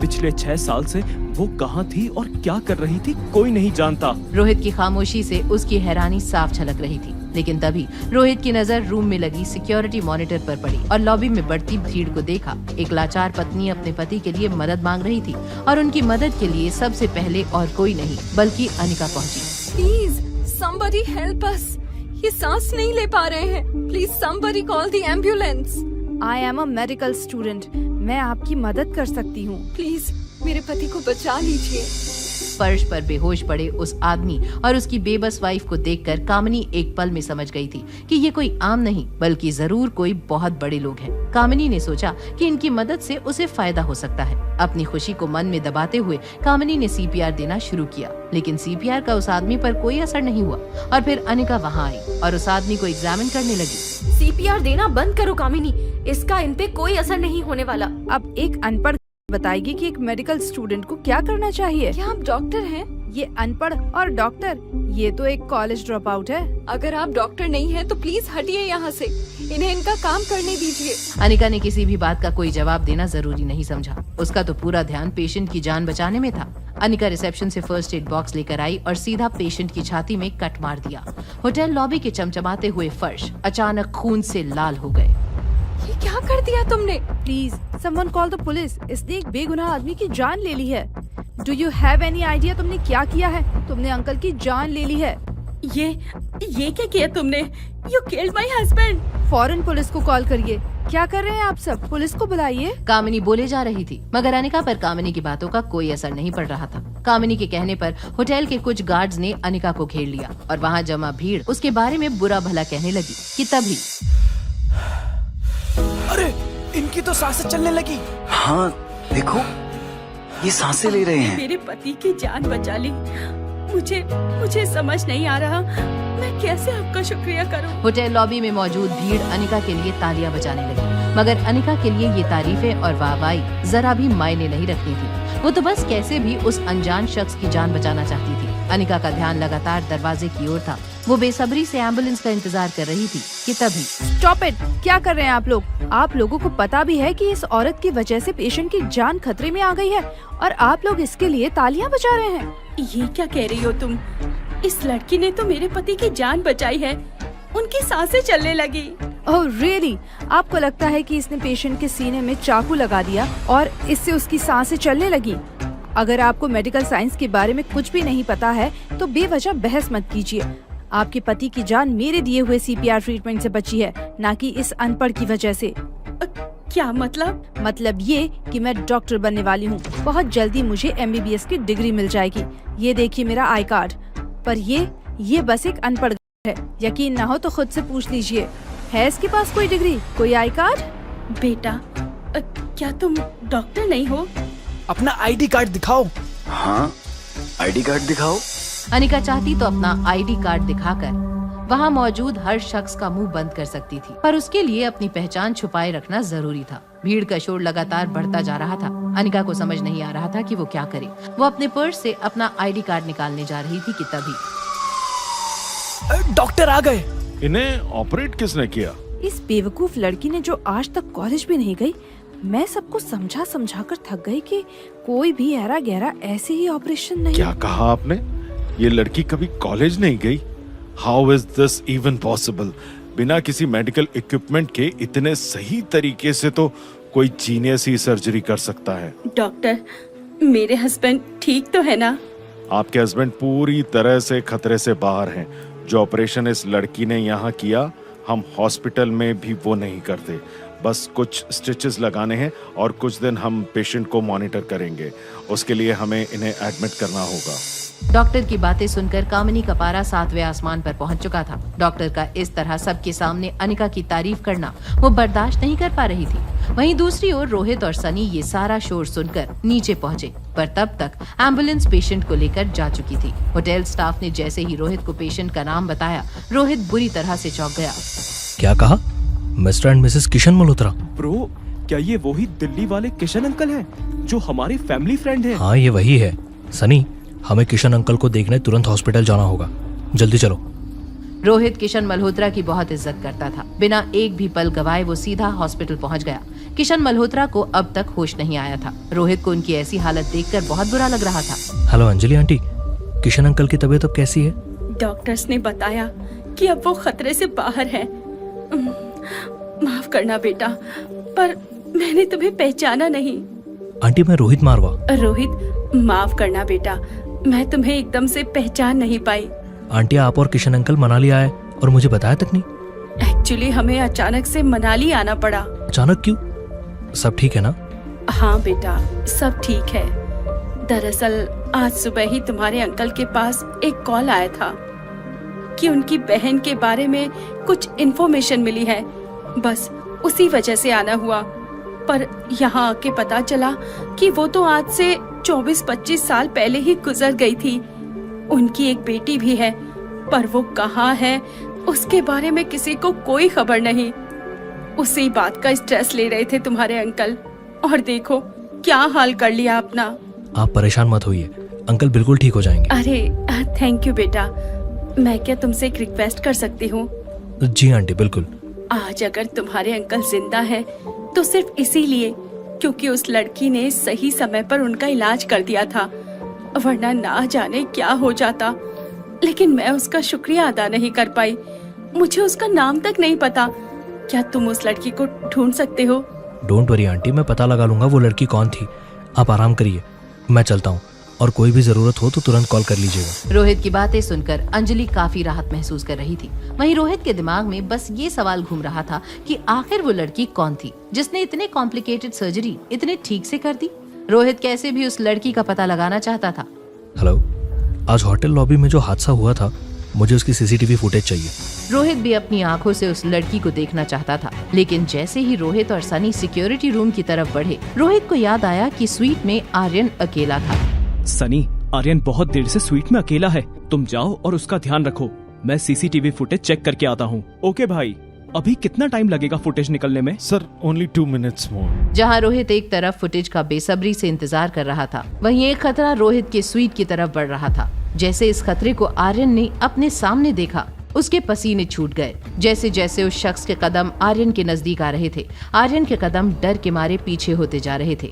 पिछले 6 साल से वो कहाँ थी और क्या कर रही थी कोई नहीं जानता। रोहित की खामोशी से उसकी हैरानी साफ झलक रही थी, लेकिन तभी रोहित की नजर रूम में लगी सिक्योरिटी मॉनिटर पर पड़ी और लॉबी में बढ़ती भीड़ को देखा। एक लाचार पत्नी अपने पति के लिए मदद मांग रही थी और उनकी मदद के लिए सबसे पहले और कोई नहीं बल्कि अनिका पहुंची। प्लीज somebody help us, ये सांस नहीं ले पा रहे हैं। Please somebody call the ambulance। I am a medical student, मैं आपकी मदद कर सकती हूँ। प्लीज मेरे पति को बचा लीजिए। फर्श पर बेहोश पड़े उस आदमी और उसकी बेबस वाइफ को देखकर कामिनी एक पल में समझ गई थी कि ये कोई आम नहीं बल्कि जरूर कोई बहुत बड़े लोग हैं। कामिनी ने सोचा कि इनकी मदद से उसे फायदा हो सकता है। अपनी खुशी को मन में दबाते हुए कामिनी ने सीपीआर देना शुरू किया, लेकिन सीपीआर का उस आदमी पर कोई असर नहीं हुआ। और फिर अनिका वहाँ आई और उस आदमी को एग्जामिन करने लगी। सीपीआर देना बंद करो कामिनी, इसका इन पे कोई असर नहीं होने वाला। अब एक अनपढ़ बताएगी कि एक मेडिकल स्टूडेंट को क्या करना चाहिए। क्या आप डॉक्टर हैं? ये अनपढ़ और डॉक्टर, ये तो एक कॉलेज ड्रॉप आउट है। अगर आप डॉक्टर नहीं हैं तो प्लीज हटिए यहाँ से, इन्हें इनका काम करने दीजिए। अनिका ने किसी भी बात का कोई जवाब देना जरूरी नहीं समझा। उसका तो पूरा ध्यान पेशेंट की जान बचाने में था। अनिका रिसेप्शन से फर्स्ट एड बॉक्स लेकर आई और सीधा पेशेंट की छाती में कट मार दिया। होटल लॉबी के चमचमाते हुए फर्श अचानक खून से लाल हो गए। ये क्या कर दिया तुमने? Please someone call the police, इसने एक बेगुनाह आदमी की जान ले ली है। Do you have any idea तुमने क्या किया है? तुमने अंकल की जान ले ली है। ये क्या किया तुमने? You killed my husband। फौरन पुलिस को कॉल करिए। क्या कर रहे हैं आप सब? पुलिस को बुलाइए। कामिनी बोले जा रही थी, मगर अनिका पर कामिनी की बातों का कोई असर नहीं पड़ रहा था। कामिनी के कहने पर होटल के कुछ गार्ड्स ने अनिका को घेर लिया और वहाँ जमा भीड़ उसके बारे में बुरा भला कहने लगी कि तभी अरे इनकी तो सांसें चलने लगी। हाँ देखो, ये सांसें ले रहे हैं। मेरे पति की जान बचा ली। मुझे समझ नहीं आ रहा मैं कैसे आपका शुक्रिया करूं। होटल लॉबी में मौजूद भीड़ अनिका के लिए तालियां बजाने लगी, मगर अनिका के लिए ये तारीफें और वाहवाही जरा भी मायने नहीं रखती थी। वो तो बस कैसे भी उस अनजान शख्स की जान बचाना चाहती थी। अनिका का ध्यान लगातार दरवाजे की ओर था। वो बेसब्री से एम्बुलेंस का इंतजार कर रही थी कि तभी स्टॉप इट! क्या कर रहे हैं आप लोग? आप लोगों को पता भी है कि इस औरत की वजह से पेशेंट की जान खतरे में आ गई है और आप लोग इसके लिए तालियां बजा रहे हैं। ये क्या कह रही हो तुम? इस लड़की ने तो मेरे पति की जान बचाई है। उनकी सांसें चलने लगी। Oh really? आपको लगता है कि इसने पेशेंट के सीने में चाकू लगा दिया और इससे उसकी सांसें चलने लगी? अगर आपको मेडिकल साइंस के बारे में कुछ भी नहीं पता है तो बेवजह बहस मत कीजिए। आपके पति की जान मेरे दिए हुए सीपीआर ट्रीटमेंट से बची है, ना कि इस अनपढ़ की वजह से। क्या मतलब? मतलब ये कि मैं डॉक्टर बनने वाली हूँ। बहुत जल्दी मुझे MBBS की डिग्री मिल जाएगी। ये देखिए मेरा आई कार्ड। पर ये बस एक अनपढ़ है। यकीन ना हो तो खुद से पूछ लीजिए, है इसके पास कोई डिग्री, कोई आई कार्ड? बेटा, क्या तुम डॉक्टर नहीं हो? अपना ID कार्ड दिखाओ। हाँ, ID कार्ड दिखाओ। अनिका चाहती तो अपना ID कार्ड दिखाकर वहाँ मौजूद हर शख्स का मुंह बंद कर सकती थी, पर उसके लिए अपनी पहचान छुपाए रखना जरूरी था। भीड़ का शोर लगातार बढ़ता जा रहा था। अनिका को समझ नहीं आ रहा था कि वो क्या करे। वो अपने पर्स से अपना ID कार्ड निकालने जा रही थी कि तभी डॉक्टर आ गए। इन्हें ऑपरेट किसने किया? इस बेवकूफ लड़की ने जो आज तक कॉलेज भी नहीं गई। मैं सबको समझा कर थक गई कि कोई भी ऐरा गहरा ऐसे ही ऑपरेशन नहीं। क्या कहा आपने? ये लड़की कभी कॉलेज नहीं गई? How is this even possible? बिना किसी मेडिकल इक्विपमेंट के इतने सही तरीके से तो कोई जीनियस ही सर्जरी कर सकता है। डॉक्टर, मेरे हस्बैंड ठीक तो है ना? आपके हस्बैंड पूरी तरह से खतरे से बाहर हैं। जो ऑपरेशन इस लड़की ने यहाँ किया, हम हॉस्पिटल में भी वो नहीं करते। बस कुछ स्टिचेस लगाने हैं और कुछ दिन हम पेशेंट को मॉनिटर करेंगे। उसके लिए हमें इन्हें एडमिट करना होगा। डॉक्टर की बातें सुनकर कामिनी का पारा 7वें आसमान पर पहुंच चुका था। डॉक्टर का इस तरह सबके सामने अनिका की तारीफ करना वो बर्दाश्त नहीं कर पा रही थी। वहीं दूसरी ओर रोहित और सनी ये सारा शोर सुनकर नीचे पहुंचे, पर तब तक एम्बुलेंस पेशेंट को लेकर जा चुकी थी। होटल स्टाफ ने जैसे ही रोहित को पेशेंट का नाम बताया, रोहित बुरी तरह से चौंक गया। क्या कहा? Mister and Mrs Kishan Malhotra? Bro, क्या ये वही दिल्ली वाले किशन अंकल हैं जो हमारे फैमिली फ्रेंड हैं? हाँ, ये वही है। सनी, हमें किशन अंकल को देखने तुरंत हॉस्पिटल जाना होगा। जल्दी चलो। रोहित किशन मल्होत्रा की बहुत इज्जत करता था। बिना एक भी पल गवाए वो सीधा हॉस्पिटल पहुंच गया। किशन मल्होत्रा को अब तक होश नहीं आया था। रोहित को उनकी ऐसी हालत देखकर बहुत बुरा लग रहा था। Hello Anjali aunty, Kishan uncle की तबीयत अब कैसी है? डॉक्टर्स ने बताया कि अब वो खतरे से बाहर है। माफ करना बेटा, पर मैंने तुम्हें पहचाना नहीं। आंटी मैं रोहित मारवा। रोहित, माफ करना बेटा, मैं तुम्हें एकदम से पहचान नहीं पाई। आंटी आप और किशन अंकल मनाली आए और मुझे बताया तक नहीं। एक्चुअली हमें अचानक से मनाली आना पड़ा। अचानक क्यों? सब ठीक है ना? हाँ बेटा, सब ठीक है। दरअसल आज सुबह ही तुम्हारे अंकल के पास एक कॉल आया था कि उनकी बहन के बारे में कुछ इन्फॉर्मेशन मिली है। बस उसी वजह से आना हुआ। पर यहाँ आके पता चला कि वो तो आज से 24-25 साल पहले ही गुजर गई थी। उनकी एक बेटी भी है, पर वो कहाँ है उसके बारे में किसी को कोई खबर नहीं। उसी बात का स्ट्रेस ले रहे थे तुम्हारे अंकल, और देखो क्या हाल कर लिया अपना। आप परेशान मत होइए, अंकल बिल्कुल ठीक हो जाएंगे। अरे थैंक यू बेटा। मैं क्या तुमसे एक रिक्वेस्ट कर सकती हूँ? जी आंटी बिल्कुल। आज अगर तुम्हारे अंकल जिंदा है तो सिर्फ इसीलिए क्योंकि उस लड़की ने सही समय पर उनका इलाज कर दिया था, वरना ना जाने क्या हो जाता। लेकिन मैं उसका शुक्रिया अदा नहीं कर पाई। मुझे उसका नाम तक नहीं पता। क्या तुम उस लड़की को ढूंढ सकते हो? डोंट वरी आंटी, मैं पता लगा लूंगा वो लड़की कौन थी। आप आराम करिए, मैं चलता हूँ, और कोई भी जरूरत हो तो तुरंत कॉल कर लीजिएगा। रोहित की बातें सुनकर अंजलि काफी राहत महसूस कर रही थी। वहीं रोहित के दिमाग में बस ये सवाल घूम रहा था कि आखिर वो लड़की कौन थी जिसने इतने कॉम्प्लिकेटेड सर्जरी इतने ठीक से कर दी। रोहित कैसे भी उस लड़की का पता लगाना चाहता था। हेलो, आज होटल लॉबी में जो हादसा हुआ था, मुझे उसकी सीसीटीवी फुटेज चाहिए। रोहित भी अपनी आंखों से उस लड़की को देखना चाहता था, लेकिन जैसे ही रोहित और सनी सिक्योरिटी रूम की तरफ बढ़े, रोहित को याद आया कि स्वीट में आर्यन अकेला था। सनी, आर्यन बहुत देर से स्वीट में अकेला है। तुम जाओ और उसका ध्यान रखो। मैं सीसीटीवी फुटेज चेक करके आता हूँ। ओके भाई, अभी कितना टाइम लगेगा फुटेज निकलने में? Sir only 2 minutes more. जहाँ रोहित एक तरफ फुटेज का बेसब्री से इंतजार कर रहा था, वहीं एक खतरा रोहित के स्वीट की तरफ बढ़ रहा था। जैसे इस खतरे को आर्यन ने अपने सामने देखा, उसके पसीने छूट गए। जैसे जैसे उस शख्स के कदम आर्यन के नजदीक आ रहे थे, आर्यन के कदम डर के मारे पीछे होते जा रहे थे।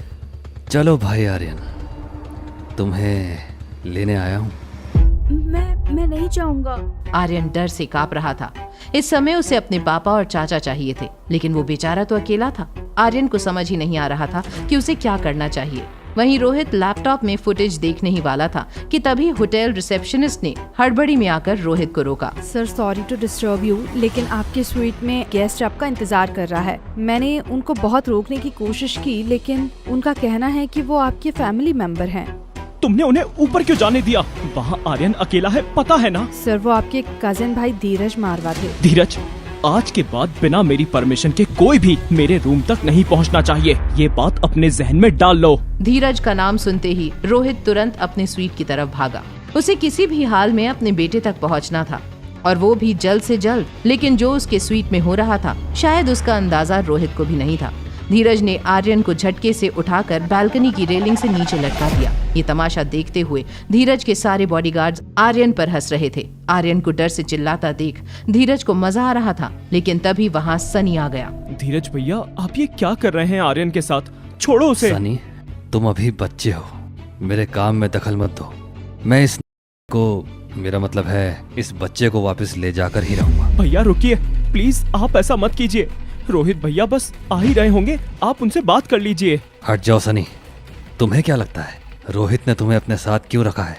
चलो भाई आर्यन, तुम्हें लेने आया हूँ। मैं नहीं जाऊंगा। आर्यन डर से कांप रहा था। इस समय उसे अपने पापा और चाचा चाहिए थे, लेकिन वो बेचारा तो अकेला था। आर्यन को समझ ही नहीं आ रहा था कि उसे क्या करना चाहिए। वहीं रोहित लैपटॉप में फुटेज देखने ही वाला था कि तभी होटल रिसेप्शनिस्ट ने हड़बड़ी में आकर रोहित को रोका। Sir sorry to disturb you, लेकिन आपके स्वीट में गेस्ट आपका इंतजार कर रहा है। मैंने उनको बहुत रोकने की कोशिश की, लेकिन उनका कहना है कि वो आपके फैमिली मेंबर हैं। तुमने उन्हें ऊपर क्यों जाने दिया? वहाँ आर्यन अकेला है, पता है ना? सर वो आपके कजिन भाई धीरज मारवा थे। धीरज, आज के बाद बिना मेरी परमिशन के कोई भी मेरे रूम तक नहीं पहुंचना चाहिए। ये बात अपने जहन में डाल लो। धीरज का नाम सुनते ही रोहित तुरंत अपने स्वीट की तरफ भागा। उसे किसी भी हाल में अपने बेटे तक पहुंचना था, और वो भी जल्द से जल्द। लेकिन जो उसके स्वीट में हो रहा था, शायद उसका अंदाजा रोहित को भी नहीं था। धीरज ने आर्यन को झटके से उठाकर बालकनी की रेलिंग से नीचे लटका दिया। ये तमाशा देखते हुए धीरज के सारे बॉडीगार्ड्स आर्यन पर हंस रहे थे। आर्यन को डर से चिल्लाता देख धीरज को मजा आ रहा था, लेकिन तभी वहाँ सनी आ गया। धीरज भैया, आप ये क्या कर रहे हैं आर्यन के साथ? छोड़ो उसे। सनी, तुम अभी बच्चे हो, मेरे काम में दखल मत दो। मैं इस को, मेरा मतलब है इस बच्चे को वापस ले जाकर ही रहूंगा। भैया रुकिए, प्लीज आप ऐसा मत कीजिए। रोहित भैया बस आ ही रहे होंगे, आप उनसे बात कर लीजिए। हट जाओ सनी, तुम्हें क्या लगता है रोहित ने तुम्हें अपने साथ क्यों रखा है?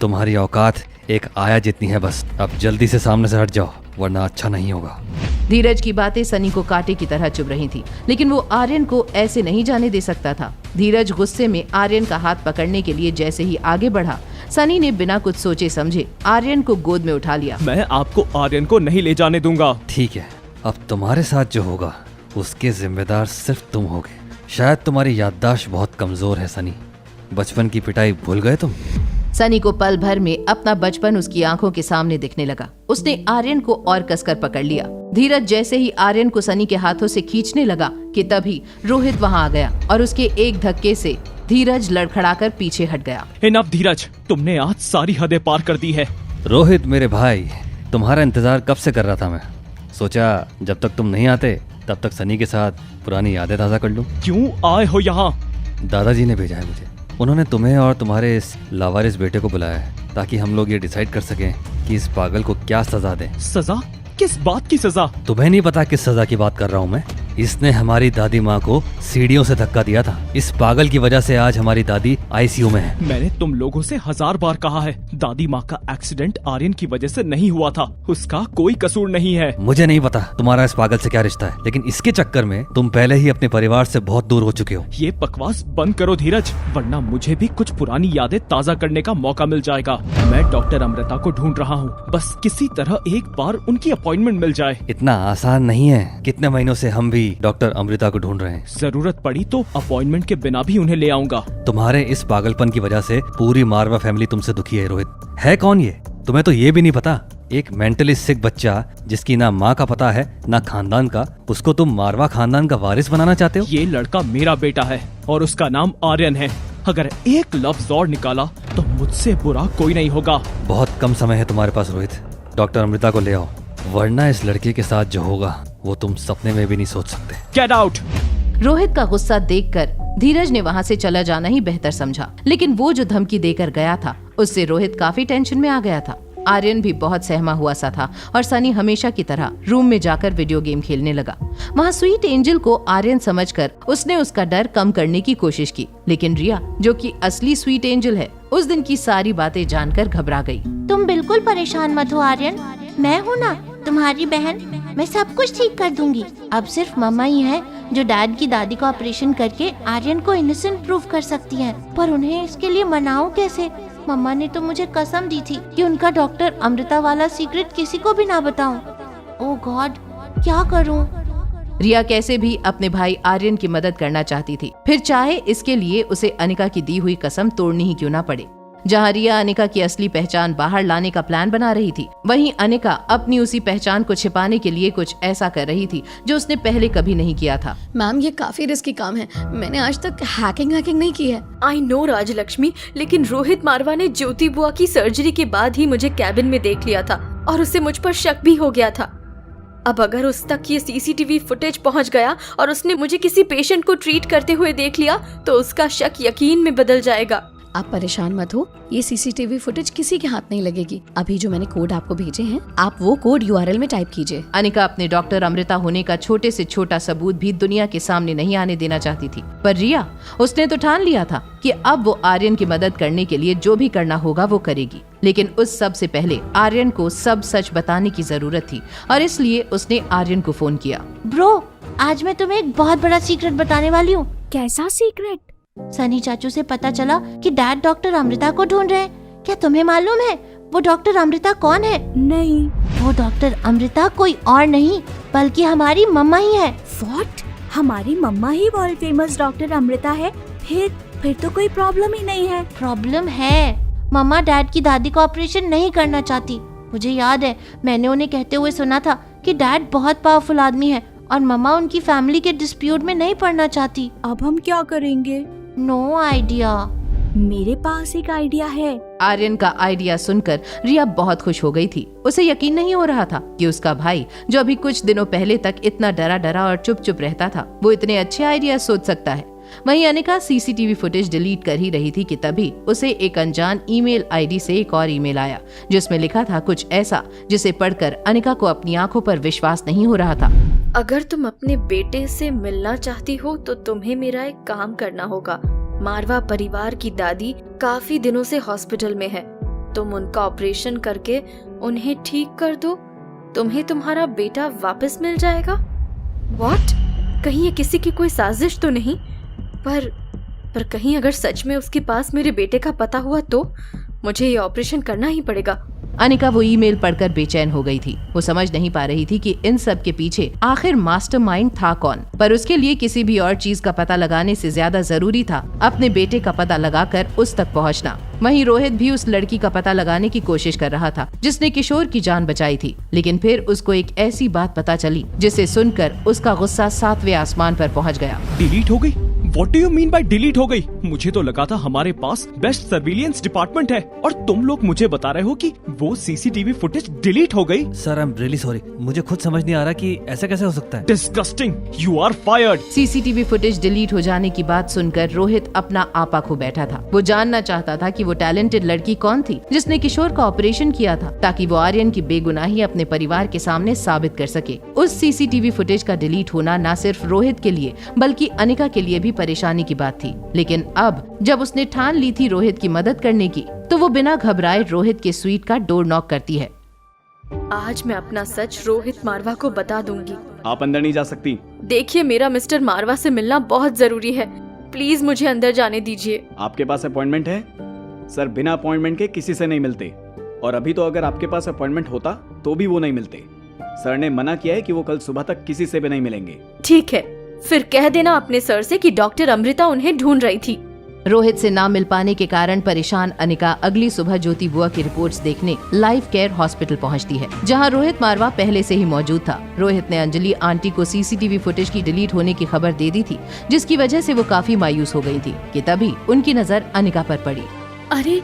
तुम्हारी औकात एक आया जितनी है बस। अब जल्दी से सामने से हट जाओ, वरना अच्छा नहीं होगा। धीरज की बातें सनी को कांटे की तरह चुभ रही थी, लेकिन वो आर्यन को ऐसे नहीं जाने दे सकता था। धीरज गुस्से में आर्यन का हाथ पकड़ने के लिए जैसे ही आगे बढ़ा, सनी ने बिना कुछ सोचे समझे आर्यन को गोद में उठा लिया। मैं आपको आर्यन को नहीं ले जाने दूंगा। ठीक है, अब तुम्हारे साथ जो होगा उसके जिम्मेदार सिर्फ तुम होगे। शायद तुम्हारी याददाश्त बहुत कमजोर है सनी। बचपन की पिटाई भूल गए तुम? सनी को पल भर में अपना बचपन उसकी आंखों के सामने दिखने लगा। उसने आर्यन को और कसकर पकड़ लिया। धीरज जैसे ही आर्यन को सनी के हाथों से खींचने लगा कि तभी रोहित वहां आ गया और उसके एक धक्के से धीरज लड़खड़ाकर पीछे हट गया। इनफ धीरज, तुमने आज सारी हदें पार कर दी है। रोहित मेरे भाई, तुम्हारा इंतजार कब से कर रहा था मैं। सोचा जब तक तुम नहीं आते तब तक सनी के साथ पुरानी यादें ताज़ा कर लूं। क्यों आए हो यहाँ? दादाजी ने भेजा है मुझे। उन्होंने तुम्हें और तुम्हारे इस लावारिस बेटे को बुलाया है ताकि हम लोग ये डिसाइड कर सकें कि इस पागल को क्या सजा दें। सजा? किस बात की सजा? तुम्हें नहीं पता किस सजा की बात कर रहा हूँ मैं? इसने हमारी दादी माँ को सीढ़ियों से धक्का दिया था। इस पागल की वजह से आज हमारी दादी आईसीयू में है। मैंने तुम लोगों से 1000 बार कहा है, दादी माँ का एक्सीडेंट आर्यन की वजह से नहीं हुआ था, उसका कोई कसूर नहीं है। मुझे नहीं पता तुम्हारा इस पागल से क्या रिश्ता है, लेकिन इसके चक्कर में तुम पहले ही अपने परिवार से बहुत दूर हो चुके हो। ये बकवास बंद करो धीरज, वरना मुझे भी कुछ पुरानी यादें ताज़ा करने का मौका मिल जाएगा। मैं डॉक्टर अमृता को ढूंढ रहा हूँ, बस किसी तरह एक बार उनकी अपॉइंटमेंट मिल जाए। इतना आसान नहीं है। कितने महीनों से हम भी डॉक्टर अमृता को ढूंढ रहे हैं। जरूरत पड़ी तो अपॉइंटमेंट के बिना भी उन्हें ले आऊंगा। तुम्हारे इस पागलपन की वजह से पूरी मारवा फैमिली तुमसे दुखी है। रोहित, है कौन ये? तुम्हें तो ये भी नहीं पता, एक मेंटली सिक बच्चा जिसकी ना माँ का पता है ना खानदान का, उसको तुम मारवा खानदान का वारिस बनाना चाहते हो? ये लड़का मेरा बेटा है और उसका नाम आर्यन है। अगर एक लफ्ज और निकाला तो मुझसे बुरा कोई नहीं होगा। बहुत कम समय है तुम्हारे पास रोहित। डॉक्टर अमृता को ले आओ, वरना इस लड़के के साथ जो होगा वो तुम सपने में भी नहीं सोच सकते। Get out. रोहित का गुस्सा देखकर धीरज ने वहाँ से चला जाना ही बेहतर समझा, लेकिन वो जो धमकी देकर गया था उससे रोहित काफी टेंशन में आ गया था। आर्यन भी बहुत सहमा हुआ सा था और सनी हमेशा की तरह रूम में जाकर वीडियो गेम खेलने लगा। वहाँ स्वीट एंजल को आर्यन समझकर उसने उसका डर कम करने की कोशिश की, लेकिन रिया जो कि असली स्वीट एंजल है उस दिन की सारी बातें जानकर घबरा गई। तुम बिल्कुल परेशान मत हो आर्यन, मैं हूँ ना तुम्हारी बहन, मैं सब कुछ ठीक कर दूंगी। अब सिर्फ मम्मा ही है जो डैड की दादी का ऑपरेशन करके आर्यन को इनोसेंट प्रूव कर सकती हैं, पर उन्हें इसके लिए मनाऊं कैसे? मम्मा ने तो मुझे कसम दी थी कि उनका डॉक्टर अमृता वाला सीक्रेट किसी को भी ना बताऊं। ओह गॉड, क्या करूं? रिया कैसे भी अपने भाई आर्यन की मदद करना चाहती थी, फिर चाहे इसके लिए उसे अनिका की दी हुई कसम तोड़नी ही क्यों ना पड़े। जहाँ रिया अनिका की असली पहचान बाहर लाने का प्लान बना रही थी, वहीं अनिका अपनी उसी पहचान को छिपाने के लिए कुछ ऐसा कर रही थी जो उसने पहले कभी नहीं किया था। मैम, ये काफी रिस्की काम है, मैंने आज तक हैकिंग नहीं की है। आई नो राजलक्ष्मी, लेकिन रोहित मारवा ने ज्योति बुआ की सर्जरी के बाद ही मुझे कैबिन में देख लिया था और उसे मुझ पर शक भी हो गया था। अब अगर उस तक ये सीसीटीवी फुटेज पहुंच गया और उसने मुझे किसी पेशेंट को ट्रीट करते हुए देख लिया तो उसका शक यकीन में बदल जाएगा। आप परेशान मत हो, ये सीसीटीवी फुटेज किसी के हाथ नहीं लगेगी। अभी जो मैंने कोड आपको भेजे हैं, आप वो कोड URL में टाइप कीजिए। अनिका अपने डॉक्टर अमृता होने का छोटे से छोटा सबूत भी दुनिया के सामने नहीं आने देना चाहती थी, पर रिया, उसने तो ठान लिया था कि अब वो आर्यन की मदद करने के लिए जो भी करना होगा वो करेगी। लेकिन उस सब से पहले आर्यन को सब सच बताने की जरूरत थी और इसलिए उसने आर्यन को फोन किया। ब्रो, आज मैं तुम्हें एक बहुत बड़ा सीक्रेट बताने वाली हूँ। कैसा सीक्रेट? सनी चाचू से पता चला कि डैड डॉक्टर अमृता को ढूंढ रहे हैं। क्या तुम्हें मालूम है वो डॉक्टर अमृता कौन है? नहीं। वो डॉक्टर अमृता कोई और नहीं बल्कि हमारी मम्मा ही है। व्हाट? हमारी मम्मा ही वर्ल्ड फेमस डॉक्टर अमृता है? फिर तो कोई प्रॉब्लम ही नहीं है। प्रॉब्लम है। मम्मा डैड की दादी का ऑपरेशन नहीं करना चाहती। मुझे याद है, मैंने उन्हें कहते हुए सुना था कि डैड बहुत पावरफुल आदमी है और मम्मा उनकी फैमिली के डिस्प्यूट में नहीं पड़ना चाहती। अब हम क्या करेंगे? No idea. मेरे पास एक आइडिया है। आर्यन का आइडिया सुनकर रिया बहुत खुश हो गई थी। उसे यकीन नहीं हो रहा था कि उसका भाई, जो अभी कुछ दिनों पहले तक इतना डरा डरा और चुप चुप रहता था, वो इतने अच्छे आइडिया सोच सकता है। वहीं अनिका सीसीटीवी फुटेज डिलीट कर ही रही थी कि तभी उसे एक अनजान ईमेल आईडी से एक और ईमेल आया जिसमें लिखा था कुछ ऐसा जिसे पढ़कर अनिका को अपनी आंखों पर विश्वास नहीं हो रहा था। अगर तुम अपने बेटे से मिलना चाहती हो तो तुम्हें मेरा एक काम करना होगा। मारवा परिवार की दादी काफी दिनों से हॉस्पिटल में है, तुम उनका ऑपरेशन करके उन्हें ठीक कर दो, तुम्हें तुम्हारा बेटा वापस मिल जाएगा। व्हाट? कहीं ये किसी की कोई साजिश तो नहीं? पर कहीं अगर सच में उसके पास मेरे बेटे का पता हुआ तो मुझे ये ऑपरेशन करना ही पड़ेगा। अनिका वो ईमेल पढ़कर बेचैन हो गई थी। वो समझ नहीं पा रही थी कि इन सब के पीछे आखिर मास्टरमाइंड था कौन, पर उसके लिए किसी भी और चीज का पता लगाने से ज्यादा जरूरी था अपने बेटे का पता लगाकर उस तक पहुंचना। वहीं रोहित भी उस लड़की का पता लगाने की कोशिश कर रहा था जिसने किशोर की जान बचाई थी, लेकिन फिर उसको एक ऐसी बात पता चली जिसे सुनकर उसका गुस्सा 7वें आसमान पर पहुँच गया। डिलीट हो गई? What do you mean by delete हो गई? मुझे तो लगा था हमारे पास बेस्ट सर्विलियंस डिपार्टमेंट है और तुम लोग मुझे बता रहे हो कि वो सीसीटीवी फुटेज डिलीट हो गई। Sir I am really sorry, मुझे खुद समझ नहीं आ रहा कि ऐसा कैसे हो सकता है। Disgusting, you are fired. CCTV footage delete हो जाने की बात सुनकर रोहित अपना आपा खो बैठा था। वो जानना चाहता था कि वो टैलेंटेड लड़की कौन थी जिसने किशोर का ऑपरेशन किया था, ताकि वो आर्यन की बेगुनाही अपने परिवार के सामने साबित कर सके। उस सीसीटीवी फुटेज का डिलीट होना न सिर्फ रोहित के लिए बल्कि अनिका के लिए भी परेशानी की बात थी। लेकिन अब जब उसने ठान ली थी रोहित की मदद करने की, तो वो बिना घबराए रोहित के स्वीट का डोर नॉक करती है। आज मैं अपना सच रोहित मारवा को बता दूंगी। आप अंदर नहीं जा सकती। देखिए, मेरा मिस्टर मारवा से मिलना बहुत जरूरी है, प्लीज मुझे अंदर जाने दीजिए। आपके पास अपॉइंटमेंट है? सर बिना अपॉइंटमेंट के किसी से नहीं मिलते, और अभी तो अगर आपके पास अपॉइंटमेंट होता तो भी वो नहीं मिलते। सर ने मना किया है कि वो कल सुबह तक किसी से भी नहीं मिलेंगे। ठीक है, फिर कह देना अपने सर से कि डॉक्टर अमृता उन्हें ढूंढ रही थी। रोहित से ना मिल पाने के कारण परेशान अनिका अगली सुबह ज्योति बुआ की रिपोर्ट्स देखने लाइफ केयर हॉस्पिटल पहुंचती है, जहां रोहित मारवा पहले से ही मौजूद था। रोहित ने अंजलि आंटी को सीसीटीवी फुटेज की डिलीट होने की खबर दे दी थी, जिसकी वजह से वो काफी मायूस हो गई थी कि तभी उनकी नजर अनिका पर पड़ी। अरे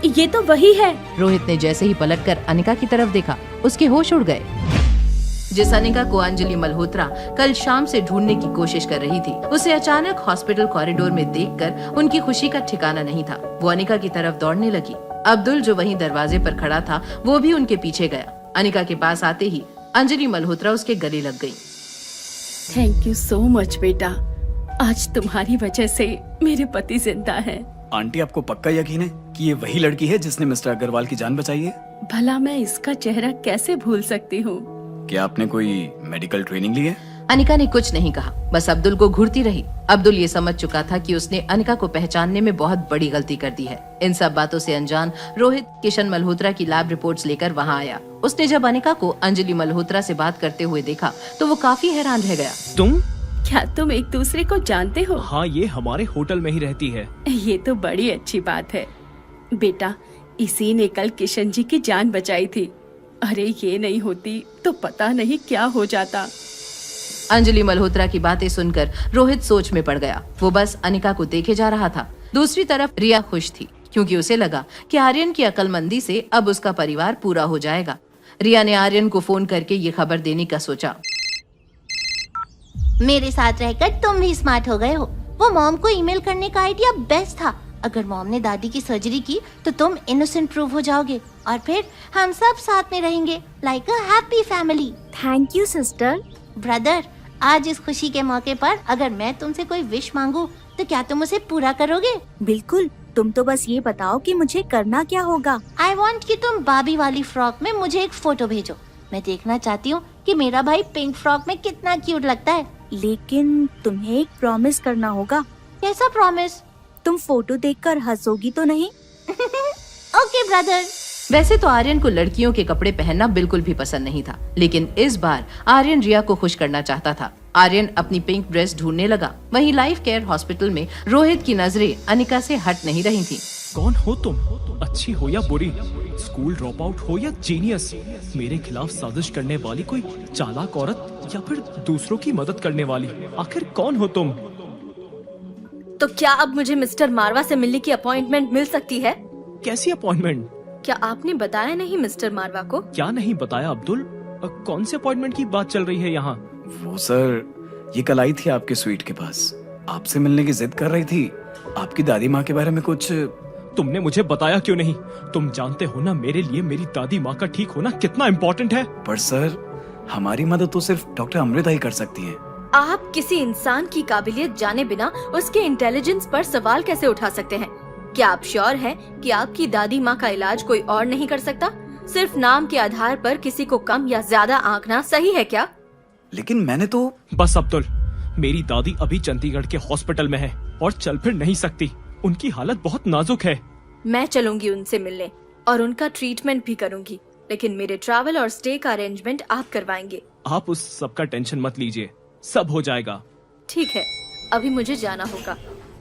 ये तो वही है। रोहित ने जैसे ही पलटकर अनिका की तरफ देखा, उसके होश उड़ गए। जिस अनिका को अंजलि मल्होत्रा कल शाम से ढूंढने की कोशिश कर रही थी, उसे अचानक हॉस्पिटल कॉरिडोर में देखकर उनकी खुशी का ठिकाना नहीं था। वो अनिका की तरफ दौड़ने लगी। अब्दुल जो वहीं दरवाजे पर खड़ा था, वो भी उनके पीछे गया। अनिका के पास आते ही अंजलि मल्होत्रा उसके गले लग गई। थैंक यू सो मच बेटा, आज तुम्हारी वजह से मेरे पति जिंदा है। आंटी आपको पक्का यकीन है कि ये वही लड़की है जिसने मिस्टर अग्रवाल की जान बचाई है? भला मैं इसका चेहरा कैसे भूल सकती हूँ। क्या आपने कोई मेडिकल ट्रेनिंग ली है? अनिका ने कुछ नहीं कहा, बस अब्दुल को घूरती रही। अब्दुल ये समझ चुका था कि उसने अनिका को पहचानने में बहुत बड़ी गलती कर दी है। इन सब बातों से अनजान रोहित किशन मल्होत्रा की लैब रिपोर्ट्स लेकर वहां आया। उसने जब अनिका को अंजलि मल्होत्रा से बात करते हुए देखा तो वो काफी हैरान रह गया। क्या तुम एक दूसरे को जानते हो? हाँ, ये हमारे होटल में ही रहती है। ये तो बड़ी अच्छी बात है बेटा, इसी ने कल किशन जी की जान बचाई थी। अरे ये नहीं होती तो पता नहीं क्या हो जाता। अंजलि मल्होत्रा की बातें सुनकर रोहित सोच में पड़ गया। वो बस अनिका को देखे जा रहा था। दूसरी तरफ रिया खुश थी, क्योंकि उसे लगा कि आर्यन की अक्लमंदी से अब उसका परिवार पूरा हो जाएगा। रिया ने आर्यन को फोन करके ये खबर देने का सोचा। मेरे साथ रहकर तुम भी स्मार्ट हो गए हो। वो मॉम को ईमेल करने का आइडिया बेस्ट था। अगर मॉम ने दादी की सर्जरी की तो तुम इनोसेंट प्रूव हो जाओगे और फिर हम सब साथ में रहेंगे like a happy family. Thank you sister. Brother, आज इस खुशी के मौके पर अगर मैं तुमसे कोई विश मांगू तो क्या तुम उसे पूरा करोगे? बिल्कुल, तुम तो बस ये बताओ कि मुझे करना क्या होगा। आई वॉन्ट कि तुम बाबी वाली फ्रॉक में मुझे एक फोटो भेजो। मैं देखना चाहती हूँ कि मेरा भाई पिंक फ्रॉक में कितना क्यूट लगता है। लेकिन तुम्हें एक प्रॉमिस करना होगा। कैसा प्रॉमिस? तुम फोटो देखकर हंसोगी तो नहीं? Okay brother. वैसे तो आर्यन को लड़कियों के कपड़े पहनना बिल्कुल भी पसंद नहीं था, लेकिन इस बार आर्यन रिया को खुश करना चाहता था। आर्यन अपनी पिंक ड्रेस ढूंढने लगा। वहीं लाइफ केयर हॉस्पिटल में रोहित की नजरें अनिका से हट नहीं रही थी। कौन हो तुम? अच्छी हो या बुरी, स्कूल ड्रॉप आउट हो या जीनियस, मेरे खिलाफ साजिश करने वाली कोई चालाक औरत या फिर दूसरों की मदद करने वाली, आखिर कौन हो तुम? तो क्या अब मुझे मिस्टर मारवा से मिलने की अपॉइंटमेंट मिल सकती है? कैसी अपॉइंटमेंट? क्या आपने बताया नहीं मिस्टर मारवा को? क्या नहीं बताया अब्दुल? कौन से अपॉइंटमेंट की बात चल रही है यहाँ? वो सर, ये कल आई थी आपके स्वीट के पास, आपसे मिलने की जिद कर रही थी। आपकी दादी माँ के बारे में कुछ। तुमने मुझे बताया क्यों नहीं? तुम जानते हो ना मेरे लिए मेरी दादी माँ का ठीक होना कितना इम्पोर्टेंट है। पर सर, हमारी मदद तो सिर्फ डॉक्टर अमृता ही कर सकती है। आप किसी इंसान की काबिलियत जाने बिना उसके इंटेलिजेंस पर सवाल कैसे उठा सकते हैं? क्या आप श्योर हैं कि आपकी दादी माँ का इलाज कोई और नहीं कर सकता? सिर्फ नाम के आधार पर किसी को कम या ज्यादा आंकना सही है क्या? लेकिन मैंने तो। बस अब्दुल, मेरी दादी अभी चंडीगढ़ के हॉस्पिटल में है और चल फिर नहीं सकती। उनकी हालत बहुत नाजुक है। मैं चलूंगी उनसे मिलने और उनका ट्रीटमेंट भी करूंगी, लेकिन मेरे ट्रैवल और स्टे का अरेंजमेंट आप करवाएंगे। आप उस सब का टेंशन मत लीजिए, सब हो जाएगा। ठीक है, अभी मुझे जाना होगा।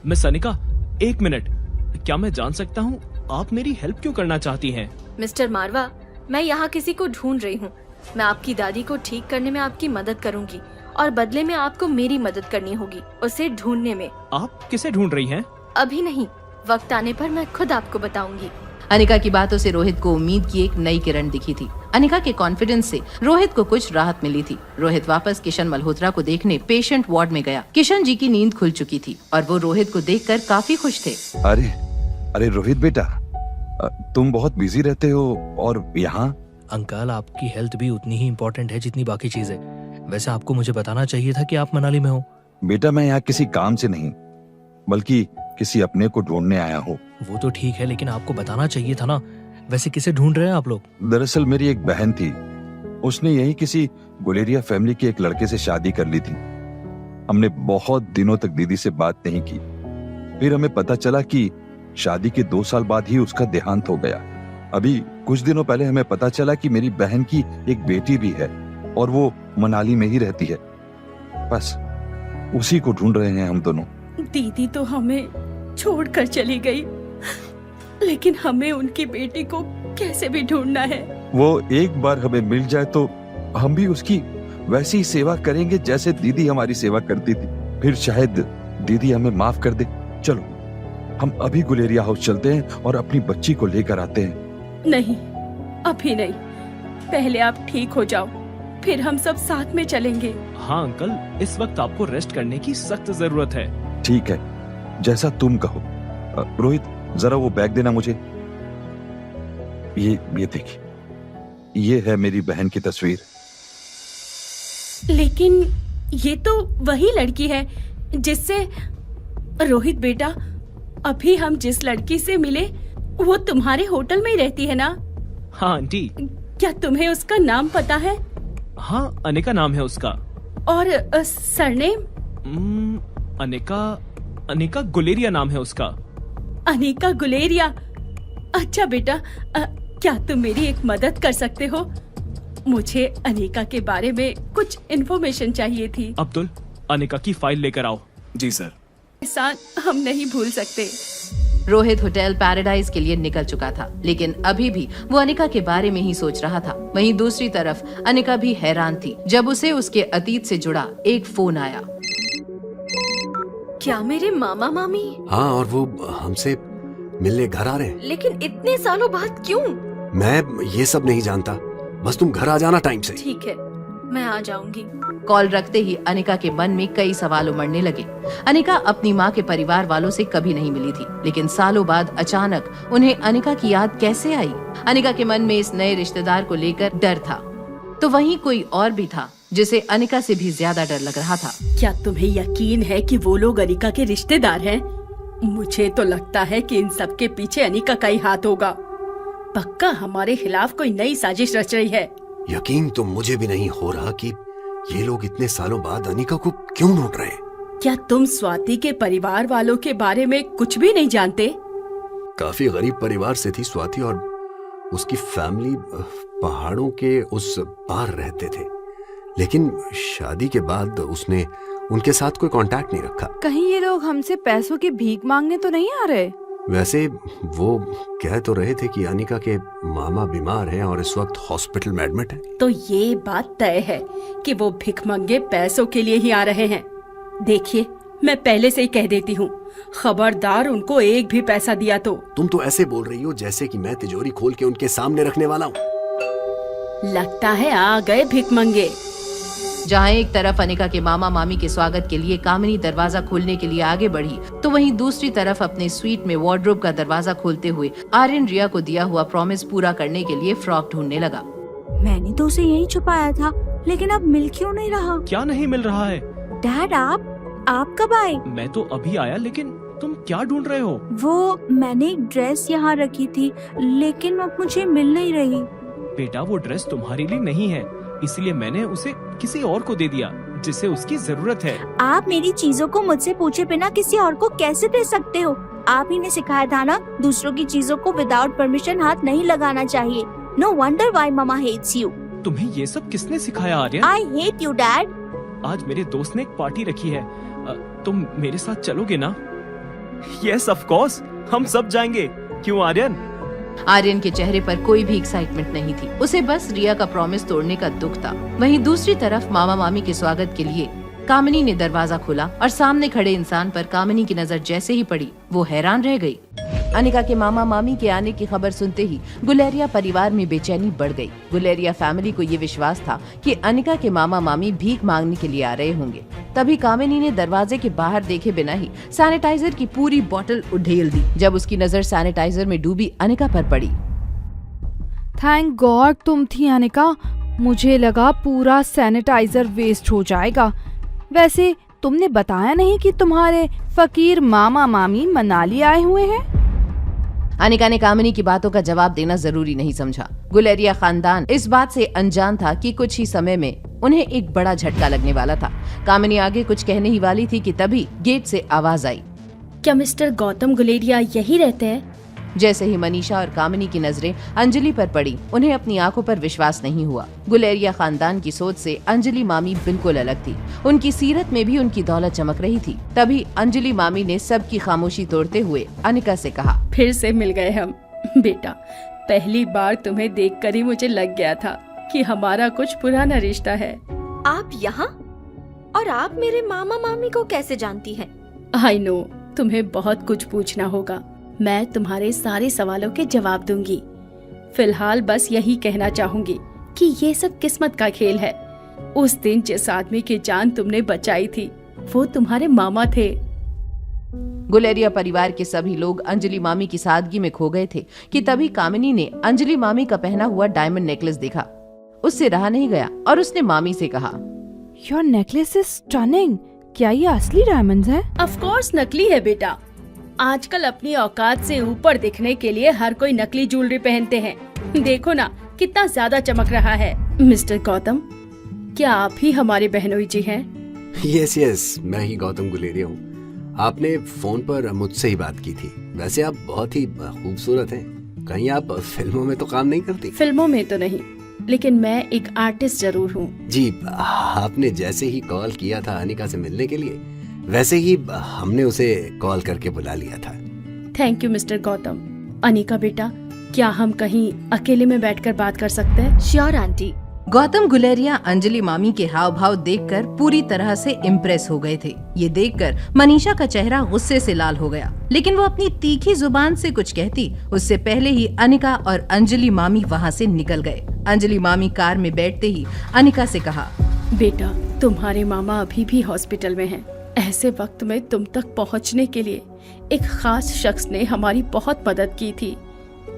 मिस अनिका, एक मिनट, क्या मैं जान सकता हूँ आप मेरी हेल्प क्यों करना चाहती हैं? मिस्टर मारवा, मैं यहाँ किसी को ढूंढ रही हूँ। मैं आपकी दादी को ठीक करने में आपकी मदद करूंगी और बदले में आपको मेरी मदद करनी होगी उसे ढूंढने में। आप किसे ढूंढ रही हैं? अभी नहीं, वक्त आने पर मैं खुद आपको बताऊंगी। अनिका की बातों से रोहित को उम्मीद की एक नई किरण दिखी थी। अनिका के कॉन्फिडेंस से रोहित को कुछ राहत मिली थी। रोहित वापस किशन मल्होत्रा को देखने पेशेंट वार्ड में गया। किशन जी की नींद खुल चुकी थी और वो रोहित को देखकर काफी खुश थे। अरे रोहित बेटा, तुम बहुत बिजी रहते हो और यहाँ? अंकल, आपकी हेल्थ भी उतनी ही इम्पोर्टेंट है जितनी बाकी चीजें। वैसे आपको मुझे बताना चाहिए था कि आप मनाली में हो। बेटा, मैं यहाँ किसी काम से नहीं बल्कि किसी अपने को ढूंढने आया हूँ। वो तो ठीक है, लेकिन आपको बताना चाहिए था ना। वैसे किसे ढूंढ रहे हैं आप लोग? दरअसल मेरी एक बहन थी, उसने यही किसी गुलेरिया फैमिली के एक लड़के से शादी कर ली थी। हमने बहुत दिनों तक दीदी से बात नहीं की। फिर हमें पता चला कि शादी के 2 साल बाद ही उसका देहांत हो गया। अभी कुछ दिनों पहले हमें पता चला कि मेरी बहन की एक बेटी भी है और वो मनाली में ही रहती है। बस उसी को ढूंढ रहे हैं हम दोनों। दीदी तो हमें छोड़कर चली गई, लेकिन हमें उनकी बेटी को कैसे भी ढूंढना है। वो एक बार हमें मिल जाए तो हम भी उसकी वैसी ही सेवा करेंगे जैसे दीदी हमारी सेवा करती थी। फिर शायद दीदी हमें माफ कर दे। चलो हम अभी गुलेरिया हाउस चलते हैं और अपनी बच्ची को लेकर आते हैं। नहीं, अभी नहीं, पहले आप ठीक हो जाओ, फिर हम सब साथ में चलेंगे। हाँ अंकल, इस वक्त आपको रेस्ट करने की सख्त जरूरत है। ठीक है, जैसा तुम कहो। रोहित, जरा वो बैग देना मुझे। ये देखिए, ये है मेरी बहन की तस्वीर। लेकिन ये तो वही लड़की है जिससे... रोहित बेटा, अभी हम जिस लड़की से मिले वो तुम्हारे होटल में ही रहती है ना? हाँ आंटी। क्या तुम्हें उसका नाम पता है? हाँ, अनिका नाम है उसका। और सरनेम? अनिका गुलेरिया नाम है उसका। अनिका गुलेरिया? अच्छा बेटा, क्या तुम मेरी एक मदद कर सकते हो? मुझे अनिका के बारे में कुछ इन्फॉर्मेशन चाहिए थी। अब्दुल, अनिका की फाइल लेकर आओ। जी सर। एहसान हम नहीं भूल सकते। रोहित होटल पैराडाइज के लिए निकल चुका था, लेकिन अभी भी वो अनिका के बारे में ही सोच रहा था। वहीं दूसरी तरफ अनिका भी हैरान थी जब उसे उसके अतीत से जुड़ा एक फोन आया। क्या मेरे मामा मामी? हाँ, और वो हमसे मिलने घर आ रहे हैं। लेकिन इतने सालों बाद क्यों? मैं ये सब नहीं जानता, बस तुम घर आ जाना टाइम से। ठीक है, मैं आ जाऊंगी। कॉल रखते ही अनिका के मन में कई सवाल उमड़ने लगे। अनिका अपनी माँ के परिवार वालों से कभी नहीं मिली थी, लेकिन सालों बाद अचानक उन्हें अनिका की याद कैसे आई? अनिका के मन में इस नए रिश्तेदार को लेकर डर था, तो वहीं कोई और भी था जिसे अनिका से भी ज्यादा डर लग रहा था। क्या तुम्हें यकीन है कि वो लोग अनिका के रिश्तेदार हैं? मुझे तो लगता है कि इन सब के पीछे अनिका का ही हाथ होगा। पक्का हमारे खिलाफ कोई नई साजिश रच रही है। यकीन तो मुझे भी नहीं हो रहा कि ये लोग इतने सालों बाद अनिका को क्यों ढूंढ रहे हैं। क्या तुम स्वाति के परिवार वालों के बारे में कुछ भी नहीं जानते? काफी गरीब परिवार से थी स्वाति, और उसकी फैमिली पहाड़ों के उस पार रहते थे, लेकिन शादी के बाद उसने उनके साथ कोई कांटेक्ट नहीं रखा। कहीं ये लोग हमसे पैसों की भीख मांगने तो नहीं आ रहे? वैसे वो कह तो रहे थे कि अनिका के मामा बीमार हैं और इस वक्त हॉस्पिटल में एडमिट हैं। तो ये बात तय है कि वो भिखमंगे पैसों के लिए ही आ रहे हैं। देखिए, मैं पहले से ही कह देती हूँ, खबरदार उनको एक भी पैसा दिया तो। तुम तो ऐसे बोल रही हो जैसे कि मैं तिजोरी खोल के उनके सामने रखने वाला हूँ। लगता है आ गए भिखमंगे। जहाँ एक तरफ अनिका के मामा मामी के स्वागत के लिए कामिनी दरवाजा खोलने के लिए आगे बढ़ी, तो वहीं दूसरी तरफ अपने स्वीट में वार्डरोब का दरवाजा खोलते हुए आर्यन रिया को दिया हुआ प्रॉमिस पूरा करने के लिए फ्रॉक ढूंढने लगा। मैंने तो उसे यही छुपाया था, लेकिन अब मिल क्यों नहीं रहा? क्या नहीं मिल रहा है? डैड, आप कब आए? मैं तो अभी आया, लेकिन तुम क्या ढूंढ रहे हो? वो मैंने एक ड्रेस यहाँ रखी थी, लेकिन अब मुझे मिल नहीं रही। बेटा, वो ड्रेस तुम्हारे लिए नहीं है, इसलिए मैंने उसे किसी और को दे दिया जिसे उसकी जरूरत है। आप मेरी चीजों को मुझसे पूछे बिना किसी और को कैसे दे सकते हो? आप ही ने सिखाया था ना, दूसरों की चीजों को विदाउट परमिशन हाथ नहीं लगाना चाहिए। No wonder why mama hates you. तुम्हें ये सब किसने सिखाया Aryan? I hate you dad. आज मेरे दोस्त ने एक पार्टी रखी है, तुम मेरे साथ चलोगे ना? यस ऑफ कोर्स, हम सब जाएंगे। क्यों आर्यन? आर्यन के चेहरे पर कोई भी एक्साइटमेंट नहीं थी, उसे बस रिया का प्रॉमिस तोड़ने का दुख था। वहीं दूसरी तरफ मामा मामी के स्वागत के लिए कामिनी ने दरवाजा खोला और सामने खड़े इंसान पर कामिनी की नजर जैसे ही पड़ी वो हैरान रह गई। अनिका के मामा मामी के आने की खबर सुनते ही गुलेरिया परिवार में बेचैनी बढ़ गई। गुलेरिया फैमिली को ये विश्वास था कि अनिका के मामा मामी भीख मांगने के लिए आ रहे होंगे। तभी कामिनी ने दरवाजे के बाहर देखे बिना ही सैनिटाइजर की पूरी बोतल उधेल दी। जब उसकी नजर सैनिटाइजर में डूबी अनिका पर पड़ी। थैंक गॉड तुम थी अनिका, मुझे लगा पूरा सैनिटाइजर वेस्ट हो जाएगा। वैसे तुमने बताया नहीं कि तुम्हारे फकीर मामा मामी मनाली आए हुए हैं? अनिका ने कामिनी की बातों का जवाब देना जरूरी नहीं समझा। गुलेरिया खानदान इस बात से अनजान था कि कुछ ही समय में उन्हें एक बड़ा झटका लगने वाला था। कामिनी आगे कुछ कहने ही वाली थी कि तभी गेट से आवाज आई। क्या मिस्टर गौतम गुलेरिया यही रहते हैं? जैसे ही मनीषा और कामिनी की नजरें अंजलि पर पड़ी, उन्हें अपनी आंखों पर विश्वास नहीं हुआ। गुलेरिया खानदान की सोच से अंजलि मामी बिल्कुल अलग थी। उनकी सीरत में भी उनकी दौलत चमक रही थी। तभी अंजलि मामी ने सबकी खामोशी तोड़ते हुए अनिका से कहा, फिर से मिल गए हम। बेटा, पहली बार तुम्हें देखकर ही मुझे लग गया था कि हमारा कुछ पुराना रिश्ता है। आप यहाँ? और आप मेरे मामा मामी को कैसे जानती हैं? आई नो, तुम्हें बहुत कुछ पूछना होगा। मैं तुम्हारे सारे सवालों के जवाब दूंगी। फिलहाल बस यही कहना चाहूंगी कि ये सब किस्मत का खेल है। उस दिन जिस आदमी की जान तुमने बचाई थी वो तुम्हारे मामा थे। गुलेरिया परिवार के सभी लोग अंजलि मामी की सादगी में खो गए थे कि तभी कामिनी ने अंजलि मामी का पहना हुआ डायमंड नेकलेस देखा। उससे रहा नहीं गया और उसने मामी से कहा, योर नेकलेस इज स्टनिंग। क्या ये असली डायमंड्स हैं? ऑफ कोर्स नकली है बेटा। आजकल अपनी औकात से ऊपर दिखने के लिए हर कोई नकली ज्वेलरी पहनते हैं। देखो ना कितना ज्यादा चमक रहा है। मिस्टर गौतम, क्या आप ही हमारे बहनोई जी हैं? यस, मैं ही गौतम गुलेरिया हूँ। आपने फोन पर मुझसे ही बात की थी। वैसे आप बहुत ही खूबसूरत हैं। कहीं आप फिल्मों में तो काम नहीं करती? फिल्मों में तो नहीं, लेकिन मैं एक आर्टिस्ट जरूर हूँ। जी, आपने जैसे ही कॉल किया था अनिका से मिलने के लिए, वैसे ही हमने उसे कॉल करके बुला लिया था। Thank you mister Gautam. Anika बेटा, क्या हम कहीं अकेले में बैठकर बात कर सकते हैं? Sure aunty. गौतम गुलेरिया अंजलि मामी के हाव भाव देखकर पूरी तरह से इम्प्रेस हो गए थे। ये देखकर मनीषा का चेहरा गुस्से से लाल हो गया, लेकिन वो अपनी तीखी जुबान से कुछ कहती उससे पहले ही अनिका और अंजलि मामी वहाँ से निकल गए। अंजलि मामी कार में बैठते ही अनिका से कहा, बेटा, तुम्हारे मामा अभी भी हॉस्पिटल में हैं। ऐसे वक्त में तुम तक पहुंचने के लिए एक खास शख्स ने हमारी बहुत मदद की थी।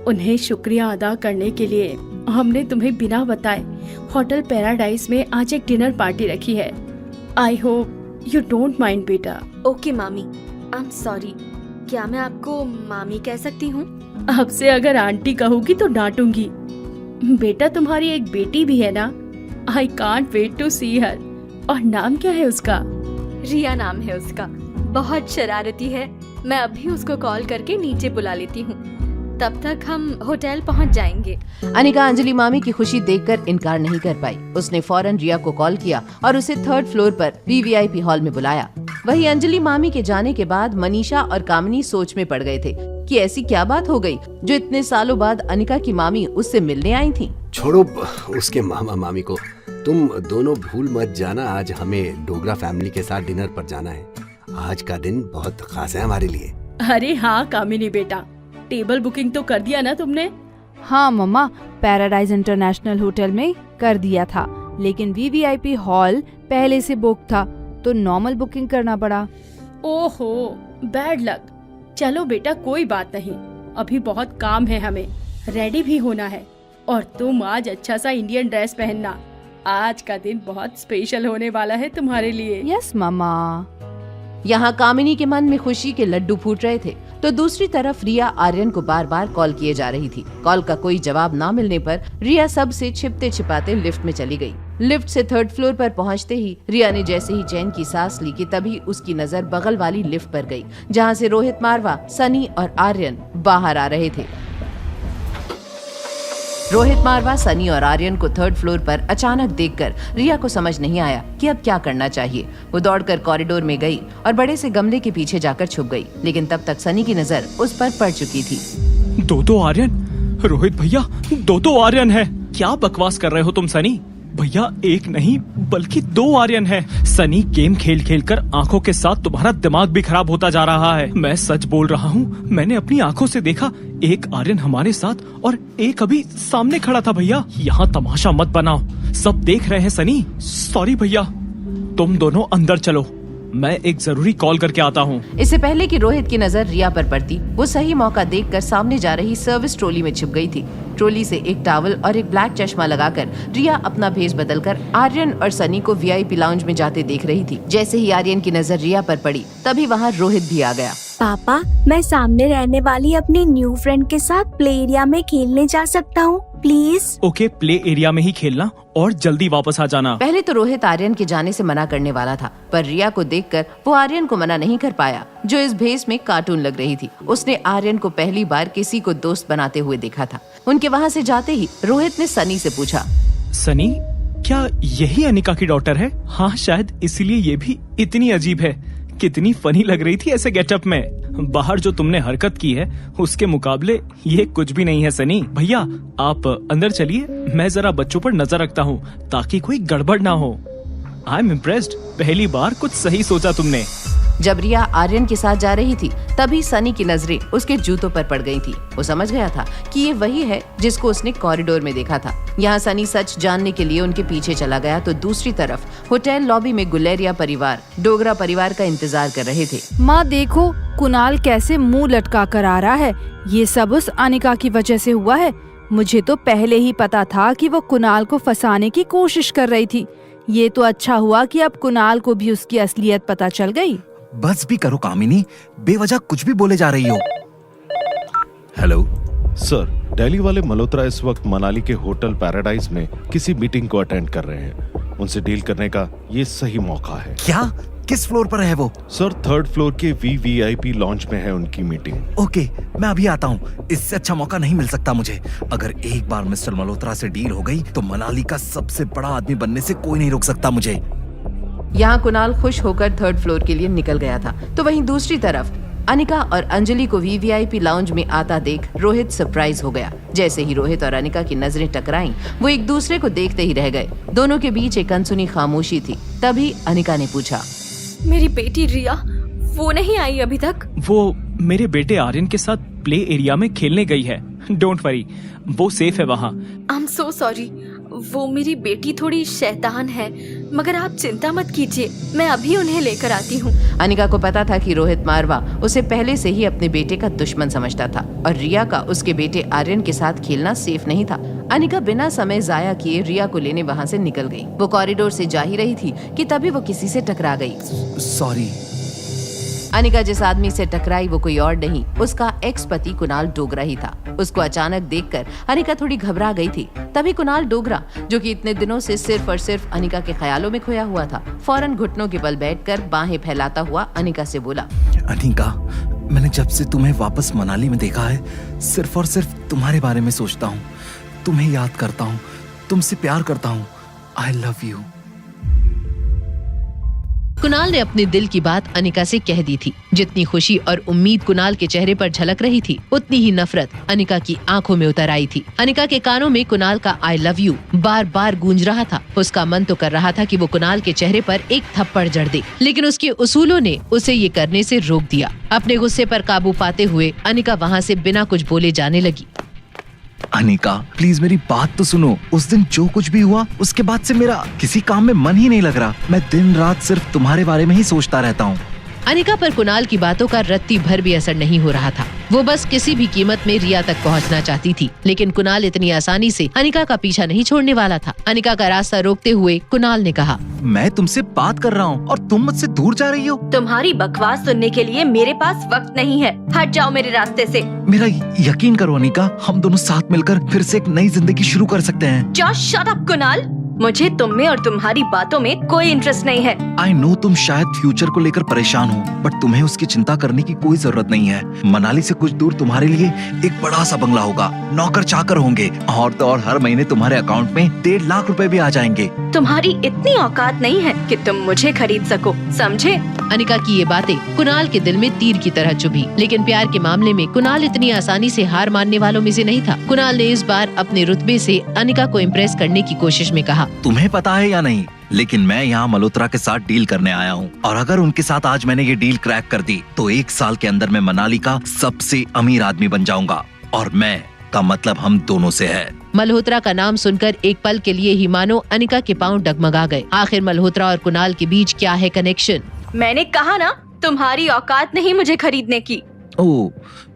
उन्हें शुक्रिया अदा करने के लिए हमने तुम्हें बिना बताए होटल पैराडाइज में आज एक डिनर पार्टी रखी है। I hope you don't mind बेटा। ओके मामी, आई एम सॉरी। क्या मैं आपको मामी कह सकती हूँ? अब से अगर आंटी कहूँगी तो डांटूंगी। बेटा, तुम्हारी एक बेटी भी है ना? आई कांट वेट टू सी हर। और नाम क्या है उसका? रिया नाम है उसका। बहुत शरारती है। मैं अभी उसको कॉल करके नीचे बुला लेती हूँ। तब तक हम होटल पहुँच जाएंगे। अनिका अंजलि मामी की खुशी देखकर इनकार नहीं कर पाई। उसने फौरन रिया को कॉल किया और उसे 3rd फ्लोर पर VVIP हॉल में बुलाया। वहीं अंजलि मामी के जाने के बाद मनीषा और कामिनी सोच में पड़ गए थे कि ऐसी क्या बात हो गई जो इतने सालों बाद अनिका की मामी उससे मिलने आई थी। छोड़ो उसके मामा मामी को, तुम दोनों भूल मत जाना। आज हमें डोगरा फैमिली के साथ डिनर पर जाना है। आज का दिन बहुत खास है हमारे लिए। अरे हाँ कामिनी बेटा, टेबल बुकिंग तो कर दिया ना तुमने? हाँ मम्मा, पैराडाइज इंटरनेशनल होटल में कर दिया था, लेकिन VVIP हॉल पहले से बुक था तो नॉर्मल बुकिंग करना पड़ा। ओहो, बैड लक। चलो बेटा, कोई बात नहीं। अभी बहुत काम है, हमें रेडी भी होना है। और तुम आज अच्छा सा इंडियन ड्रेस पहनना। आज का दिन बहुत स्पेशल होने वाला है तुम्हारे लिए। यस मामा। यहाँ कामिनी के मन में खुशी के लड्डू फूट रहे थे तो दूसरी तरफ रिया आर्यन को बार बार कॉल किए जा रही थी। कॉल का कोई जवाब ना मिलने पर रिया सबसे छिपते छिपाते लिफ्ट में चली गई। लिफ्ट से 3rd फ्लोर पर पहुँचते ही रिया ने जैसे ही चैन की सांस ली कि तभी उसकी नजर बगल वाली लिफ्ट पर गई, जहाँ से रोहित मारवा, सनी और आर्यन बाहर आ रहे थे। रोहित मारवा, सनी और आर्यन को 3rd फ्लोर पर अचानक देखकर रिया को समझ नहीं आया कि अब क्या करना चाहिए। वो दौड़कर कॉरिडोर में गई और बड़े से गमले के पीछे जाकर छुप गई, लेकिन तब तक सनी की नजर उस पर पड़ चुकी थी। दो आर्यन, रोहित भैया, दो आर्यन है। क्या बकवास कर रहे हो तुम सनी? भैया एक नहीं बल्कि 2 आर्यन है। सनी गेम खेल खेल कर आंखों के साथ तुम्हारा दिमाग भी खराब होता जा रहा है। मैं सच बोल रहा हूँ, मैंने अपनी आंखों से देखा। एक आर्यन हमारे साथ और एक अभी सामने खड़ा था। भैया यहाँ तमाशा मत बनाओ, सब देख रहे हैं सनी। सॉरी भैया, तुम दोनों अंदर चलो, मैं एक जरूरी कॉल करके आता हूँ। इससे पहले कि रोहित की नजर रिया पर पड़ती, वो सही मौका देखकर सामने जा रही सर्विस ट्रॉली में छिप गई थी। ट्रॉली से एक टॉवल और एक ब्लैक चश्मा लगाकर रिया अपना भेष बदलकर आर्यन और सनी को वीआईपी लाउंज में जाते देख रही थी। जैसे ही आर्यन की नजर रिया पर पड़ी, तभी वहाँ रोहित भी आ गया। पापा, मैं सामने रहने वाली अपनी न्यू फ्रेंड के साथ प्ले एरिया में खेलने जा सकता हूँ प्लीज? ओके, प्ले एरिया में ही खेलना और जल्दी वापस आ जाना। पहले तो रोहित आर्यन के जाने से मना करने वाला था, पर रिया को देखकर वो आर्यन को मना नहीं कर पाया, जो इस भेष में कार्टून लग रही थी। उसने आर्यन को पहली बार किसी को दोस्त बनाते हुए देखा था। उनके वहाँ से जाते ही रोहित ने सनी से पूछा, सनी, क्या यही अनिका की डॉटर है? हाँ शायद इसीलिए ये भी इतनी अजीब है। कितनी फनी लग रही थी ऐसे गेटअप में। बाहर जो तुमने हरकत की है उसके मुकाबले ये कुछ भी नहीं है सनी। भैया आप अंदर चलिए, मैं जरा बच्चों पर नजर रखता हूँ ताकि कोई गड़बड़ ना हो। आई एम इम्प्रेस्ड, पहली बार कुछ सही सोचा तुमने। जब रिया आर्यन के साथ जा रही थी, तभी सनी की नजरें उसके जूतों पर पड़ गई थी। वो समझ गया था कि ये वही है जिसको उसने कॉरिडोर में देखा था। यहाँ सनी सच जानने के लिए उनके पीछे चला गया, तो दूसरी तरफ होटल लॉबी में गुलेरिया परिवार डोगरा परिवार का इंतजार कर रहे थे। माँ देखो, कुणाल कैसे मुंह लटका कर आ रहा है। ये सब उस अनिका की वजह से हुआ है। मुझे तो पहले ही पता था कि वो कुणाल को फंसाने की कोशिश कर रही थी। ये तो अच्छा हुआ कि अब कुणाल को भी उसकी असलियत पता चल गई। बस भी करो कामिनी, बेवजह कुछ भी बोले जा रही हो। हेलो सर, दिल्ली वाले मल्होत्रा इस वक्त मनाली के होटल पैराडाइज में किसी मीटिंग को अटेंड कर रहे हैं। उनसे डील करने का ये सही मौका है। क्या? किस फ्लोर पर है वो? सर 3rd फ्लोर के वीवीआईपी लॉन्च में है उनकी मीटिंग। ओके, मैं अभी आता हूँ। इससे अच्छा मौका नहीं मिल सकता मुझे। अगर एक बार मिस्टर मल्होत्रा से डील हो गई तो मनाली का सबसे बड़ा आदमी बनने से कोई नहीं रोक सकता मुझे। यहाँ कुणाल खुश होकर 3rd फ्लोर के लिए निकल गया था, तो वहीं दूसरी तरफ अनिका और अंजलि को वीवीआईपी लाउंज में आता देख रोहित सरप्राइज हो गया। जैसे ही रोहित और अनिका की नजरें टकराईं, वो एक दूसरे को देखते ही रह गए। दोनों के बीच एक अनसुनी खामोशी थी। तभी अनिका ने पूछा, मेरी बेटी रिया वो नहीं आई अभी तक? वो मेरे बेटे आर्यन के साथ प्ले एरिया में खेलने गई है। डोंट वरी, वो सेफ है वहाँ। आई एम सो सॉरी, वो मेरी बेटी थोड़ी शैतान है, मगर आप चिंता मत कीजिए, मैं अभी उन्हें लेकर आती हूँ। अनिका को पता था कि रोहित मारवा उसे पहले से ही अपने बेटे का दुश्मन समझता था और रिया का उसके बेटे आर्यन के साथ खेलना सेफ नहीं था। अनिका बिना समय जाया किए रिया को लेने वहाँ से निकल गई। वो कॉरिडोर से जा ही रही थी कि तभी वो किसी से टकरा गई। सॉरी। अनिका जिस आदमी से टकराई वो कोई और नहीं, उसका एक्स पति कुणाल डोगरा ही था। उसको अचानक देखकर अनिका थोड़ी घबरा गई थी। तभी कुणाल डोगरा, जो कि इतने दिनों से सिर्फ और सिर्फ अनिका के ख्यालों में खोया हुआ था, फौरन घुटनों के बल बैठकर बाहें फैलाता हुआ अनिका से बोला, अनिका, मैंने जब से तुम्हें वापस मनाली में देखा है, सिर्फ और सिर्फ तुम्हारे बारे में सोचता हूँ, तुम्हें याद करता हूँ, तुमसे प्यार करता हूँ। आई लव यू। कुणाल ने अपने दिल की बात अनिका से कह दी थी। जितनी खुशी और उम्मीद कुणाल के चेहरे पर झलक रही थी, उतनी ही नफरत अनिका की आंखों में उतर आई थी। अनिका के कानों में कुणाल का आई लव यू बार बार गूंज रहा था। उसका मन तो कर रहा था कि वो कुणाल के चेहरे पर एक थप्पड़ जड़ दे, लेकिन उसके उसूलों ने उसे ये करने से रोक दिया। अपने गुस्से पर काबू पाते हुए अनिका वहाँ से बिना कुछ बोले जाने लगी। अनिका, प्लीज मेरी बात तो सुनो। उस दिन जो कुछ भी हुआ, उसके बाद से मेरा किसी काम में मन ही नहीं लग रहा। मैं दिन रात सिर्फ तुम्हारे बारे में ही सोचता रहता हूँ। अनिका पर कुणाल की बातों का रत्ती भर भी असर नहीं हो रहा था। वो बस किसी भी कीमत में रिया तक पहुंचना चाहती थी, लेकिन कुणाल इतनी आसानी से अनिका का पीछा नहीं छोड़ने वाला था। अनिका का रास्ता रोकते हुए कुणाल ने कहा, मैं तुमसे बात कर रहा हूँ और तुम मुझसे दूर जा रही हो। तुम्हारी बकवास सुनने के लिए मेरे पास वक्त नहीं है, हट जाओ मेरे रास्ते से। मेरा यकीन करो अनिका, हम दोनों साथ मिलकर फिर से एक नई जिंदगी शुरू कर सकते हैं। जस्ट शट अप कुणाल, मुझे तुम में और तुम्हारी बातों में कोई इंटरेस्ट नहीं है। आई नो तुम शायद फ्यूचर को लेकर परेशान हो, बट तुम्हें उसकी चिंता करने की कोई जरूरत नहीं है। मनाली से कुछ दूर तुम्हारे लिए एक बड़ा सा बंगला होगा, नौकर चाकर होंगे, और तो और हर महीने तुम्हारे अकाउंट में 1.5 लाख रुपए भी आ जाएंगे। तुम्हारी इतनी औकात नहीं है कि तुम मुझे खरीद सको, समझे? अनिका की ये बातें कुणाल के दिल में तीर की तरह चुभी। लेकिन प्यार के मामले में कुणाल इतनी आसानी से हार मानने वालों में से नहीं था। कुणाल ने इस बार अपने रुतबे से अनिका को इम्प्रेस करने की कोशिश में कहा, तुम्हें पता है या नहीं, लेकिन मैं यहाँ मल्होत्रा के साथ डील करने आया हूँ, और अगर उनके साथ आज मैंने ये डील क्रैक कर दी तो 1 साल के अंदर मैं मनाली का सबसे अमीर आदमी बन जाऊंगा, और मैं का मतलब हम दोनों से है। मल्होत्रा का नाम सुनकर एक पल के लिए ही मानो अनिका के पांव डगमगा गए। आखिर मल्होत्रा और कुणाल के बीच क्या है कनेक्शन? मैंने कहा ना, तुम्हारी औकात नहीं मुझे खरीदने की। ओह,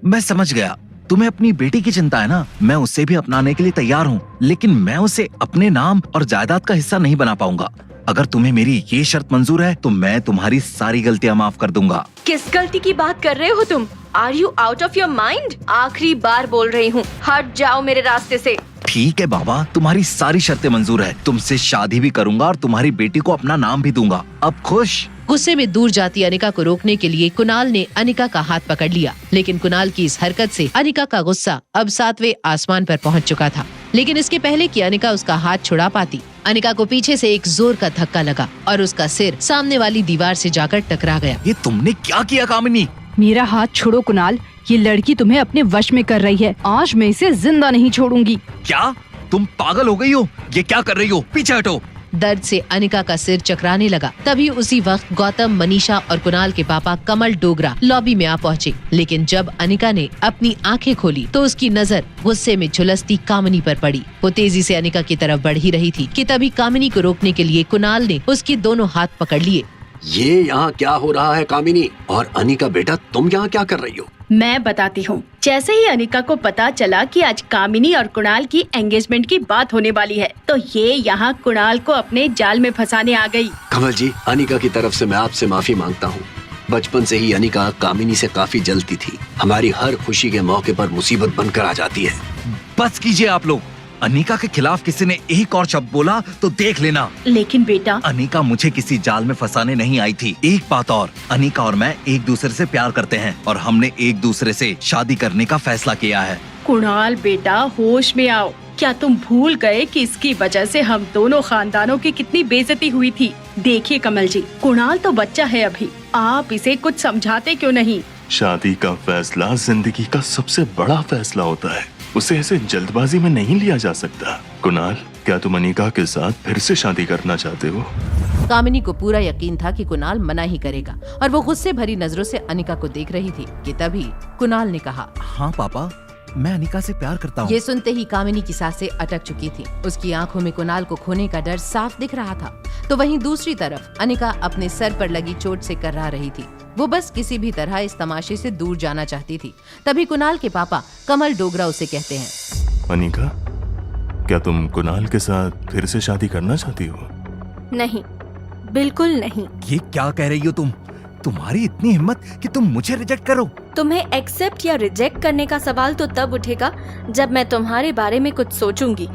मैं समझ गया। तुम्हें अपनी बेटी की चिंता है ना, मैं उसे भी अपनाने के लिए तैयार हूँ, लेकिन मैं उसे अपने नाम और जायदाद का हिस्सा नहीं बना पाऊंगा। अगर तुम्हें मेरी ये शर्त मंजूर है तो मैं तुम्हारी सारी गलतियाँ माफ कर दूंगा। किस गलती की बात कर रहे हो तुम? Are you out of your mind? आखिरी बार बोल रही हूँ, हट जाओ मेरे रास्ते से। ठीक है बाबा, तुम्हारी सारी शर्तें मंजूर है। तुमसे शादी भी करूंगा और तुम्हारी बेटी को अपना नाम भी दूंगा। अब खुश? गुस्से में दूर जाती अनिका को रोकने के लिए कुणाल ने अनिका का हाथ पकड़ लिया, लेकिन कुणाल की इस हरकत से अनिका का गुस्सा अब 7वें आसमान पर पहुंच चुका था। लेकिन इसके पहले कि अनिका उसका हाथ छुड़ा पाती, अनिका को पीछे से एक जोर का धक्का लगा और उसका सिर सामने वाली दीवार से जाकर टकरा गया। ये तुमने क्या किया कामिनी? मेरा हाथ छोड़ो कुणाल, ये लड़की तुम्हें अपने वश में कर रही है। आज मैं इसे जिंदा नहीं छोड़ूंगी। क्या तुम पागल हो गई हो? ये क्या कर रही हो? पीछे हटो। दर्द से अनिका का सिर चकराने लगा। तभी उसी वक्त गौतम, मनीषा और कुणाल के पापा कमल डोगरा लॉबी में आ पहुँचे। लेकिन जब अनिका ने अपनी आंखें खोली तो उसकी नजर गुस्से में झुलसती कामिनी पर पड़ी। वो तेजी से अनिका की तरफ बढ़ ही रही थी कि तभी कामिनी को रोकने के लिए कुणाल ने उसके दोनों हाथ पकड़ लिए। ये यहाँ क्या हो रहा है कामिनी? और अनिका बेटा, तुम यहाँ क्या कर रही हो? मैं बताती हूँ। जैसे ही अनिका को पता चला कि आज कामिनी और कुणाल की एंगेजमेंट की बात होने वाली है, तो ये यहाँ कुणाल को अपने जाल में फंसाने आ गई। कमल जी, अनिका की तरफ से मैं आपसे माफी मांगता हूँ। बचपन से ही अनिका कामिनी से काफी जलती थी। हमारी हर खुशी के मौके पर मुसीबत बनकर आ जाती है। बस कीजिए आप लोग। अनिका के खिलाफ किसी ने एक और शब्द बोला तो देख लेना। लेकिन बेटा, अनिका मुझे किसी जाल में फंसाने नहीं आई थी। एक बात और, अनिका और मैं एक दूसरे से प्यार करते हैं और हमने एक दूसरे से शादी करने का फैसला किया है। कुणाल बेटा, होश में आओ। क्या तुम भूल गए कि इसकी वजह से हम दोनों खानदानों की कितनी बेइज्जती हुई थी? देखिए कमल जी, कुणाल तो बच्चा है अभी, आप इसे कुछ समझाते क्यों नहीं? शादी का फैसला जिंदगी का सबसे बड़ा फैसला होता है, उसे ऐसे जल्दबाजी में नहीं लिया जा सकता। कुणाल, क्या तुम अनिका के साथ फिर से शादी करना चाहते हो? कामिनी को पूरा यकीन था कि कुणाल मना ही करेगा और वो गुस्से भरी नजरों से अनिका को देख रही थी कि तभी कुणाल ने कहा, हाँ पापा, मैं अनिका से प्यार करता हूँ। ये सुनते ही कामिनी की सांसें अटक चुकी थी। उसकी आंखों में कुणाल को खोने का डर साफ दिख रहा था। तो वहीं दूसरी तरफ अनिका अपने सर पर लगी चोट से कर्रा रही थी। वो बस किसी भी तरह इस तमाशे से दूर जाना चाहती थी। तभी कुणाल के पापा कमल डोगरा उसे कहते हैं, अनिका, क्या तुम कुणाल के साथ फिर से शादी करना चाहती हो? नहीं, बिल्कुल नहीं। ये क्या कह रही हो तुम? तुम्हारी इतनी हिम्मत कि तुम मुझे रिजेक्ट करो? तुम्हें एक्सेप्ट या रिजेक्ट करने का सवाल तो तब उठेगा जब मैं तुम्हारे बारे में कुछ सोचूंगी।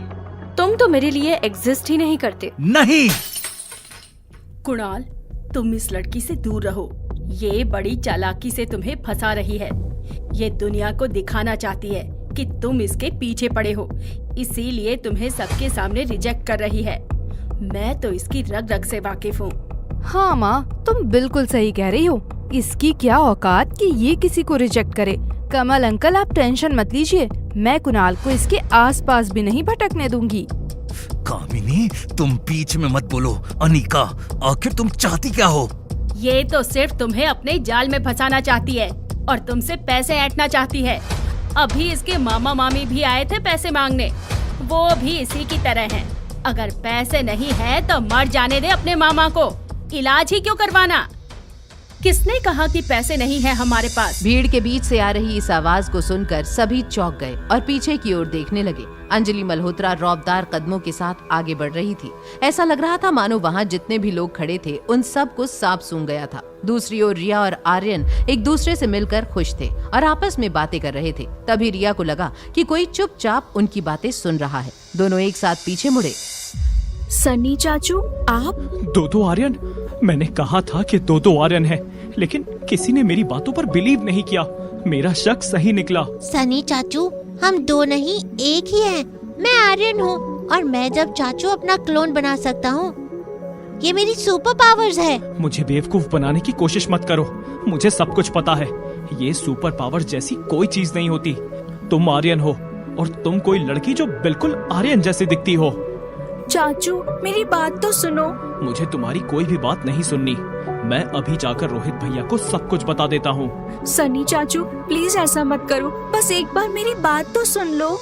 तुम तो मेरे लिए एग्जिस्ट ही नहीं करते। नहीं। कुणाल, तुम इस लड़की से दूर रहो। ये बड़ी चालाकी से तुम्हें फंसा रही है। ये दुनिया को दिखाना चाहती है कि तुम इसके पीछे पड़े हो, इसीलिए तुम्हें सबके सामने रिजेक्ट कर रही है। मैं तो इसकी रग रग से वाकिफ हूँ। हाँ माँ, तुम बिल्कुल सही कह रही हो। इसकी क्या औकात कि ये किसी को रिजेक्ट करे। कमल अंकल, आप टेंशन मत लीजिए, मैं कुणाल को इसके आसपास भी नहीं भटकने दूंगी। कामिनी, तुम बीच में मत बोलो। अनिका, आखिर तुम चाहती क्या हो? ये तो सिर्फ तुम्हें अपने जाल में फंसाना चाहती है और तुमसे पैसे ऐंठना चाहती है। अभी इसके मामा मामी भी आए थे पैसे मांगने, वो भी इसी की तरह हैं। अगर पैसे नहीं है तो मर जाने दे अपने मामा को, इलाज ही क्यों करवाना? किसने कहा कि पैसे नहीं है हमारे पास? भीड़ के बीच से आ रही इस आवाज को सुनकर सभी चौंक गए और पीछे की ओर देखने लगे। अंजलि मल्होत्रा रौबदार कदमों के साथ आगे बढ़ रही थी। ऐसा लग रहा था मानो वहाँ जितने भी लोग खड़े थे उन सब को सांप सूंघ गया था। दूसरी ओर रिया और आर्यन एक दूसरे से मिलकर खुश थे और आपस में बातें कर रहे थे। तभी रिया को लगा कि कोई चुपचाप उनकी बातें सुन रहा है। दोनों एक साथ पीछे मुड़े। सन्नी चाचू, आप? दो आर्यन? मैंने कहा था कि दो आर्यन है, लेकिन किसी ने मेरी बातों पर बिलीव नहीं किया। मेरा शक सही निकला। सनी चाचू, हम दो नहीं एक ही हैं। मैं आर्यन हूँ और मैं जब चाचू अपना क्लोन बना सकता हूँ। ये मेरी सुपर पावर्स है। मुझे बेवकूफ बनाने की कोशिश मत करो, मुझे सब कुछ पता है। ये सुपर पावर जैसी कोई चीज नहीं होती। तुम आर्यन हो और तुम कोई लड़की जो बिल्कुल आर्यन जैसी दिखती हो। चाचू मेरी बात तो सुनो। मुझे तुम्हारी कोई भी बात नहीं सुननी। मैं अभी जाकर रोहित भैया को सब कुछ बता देता हूँ। सनी चाचू प्लीज ऐसा मत करो, बस एक बार मेरी बात तो सुन लो।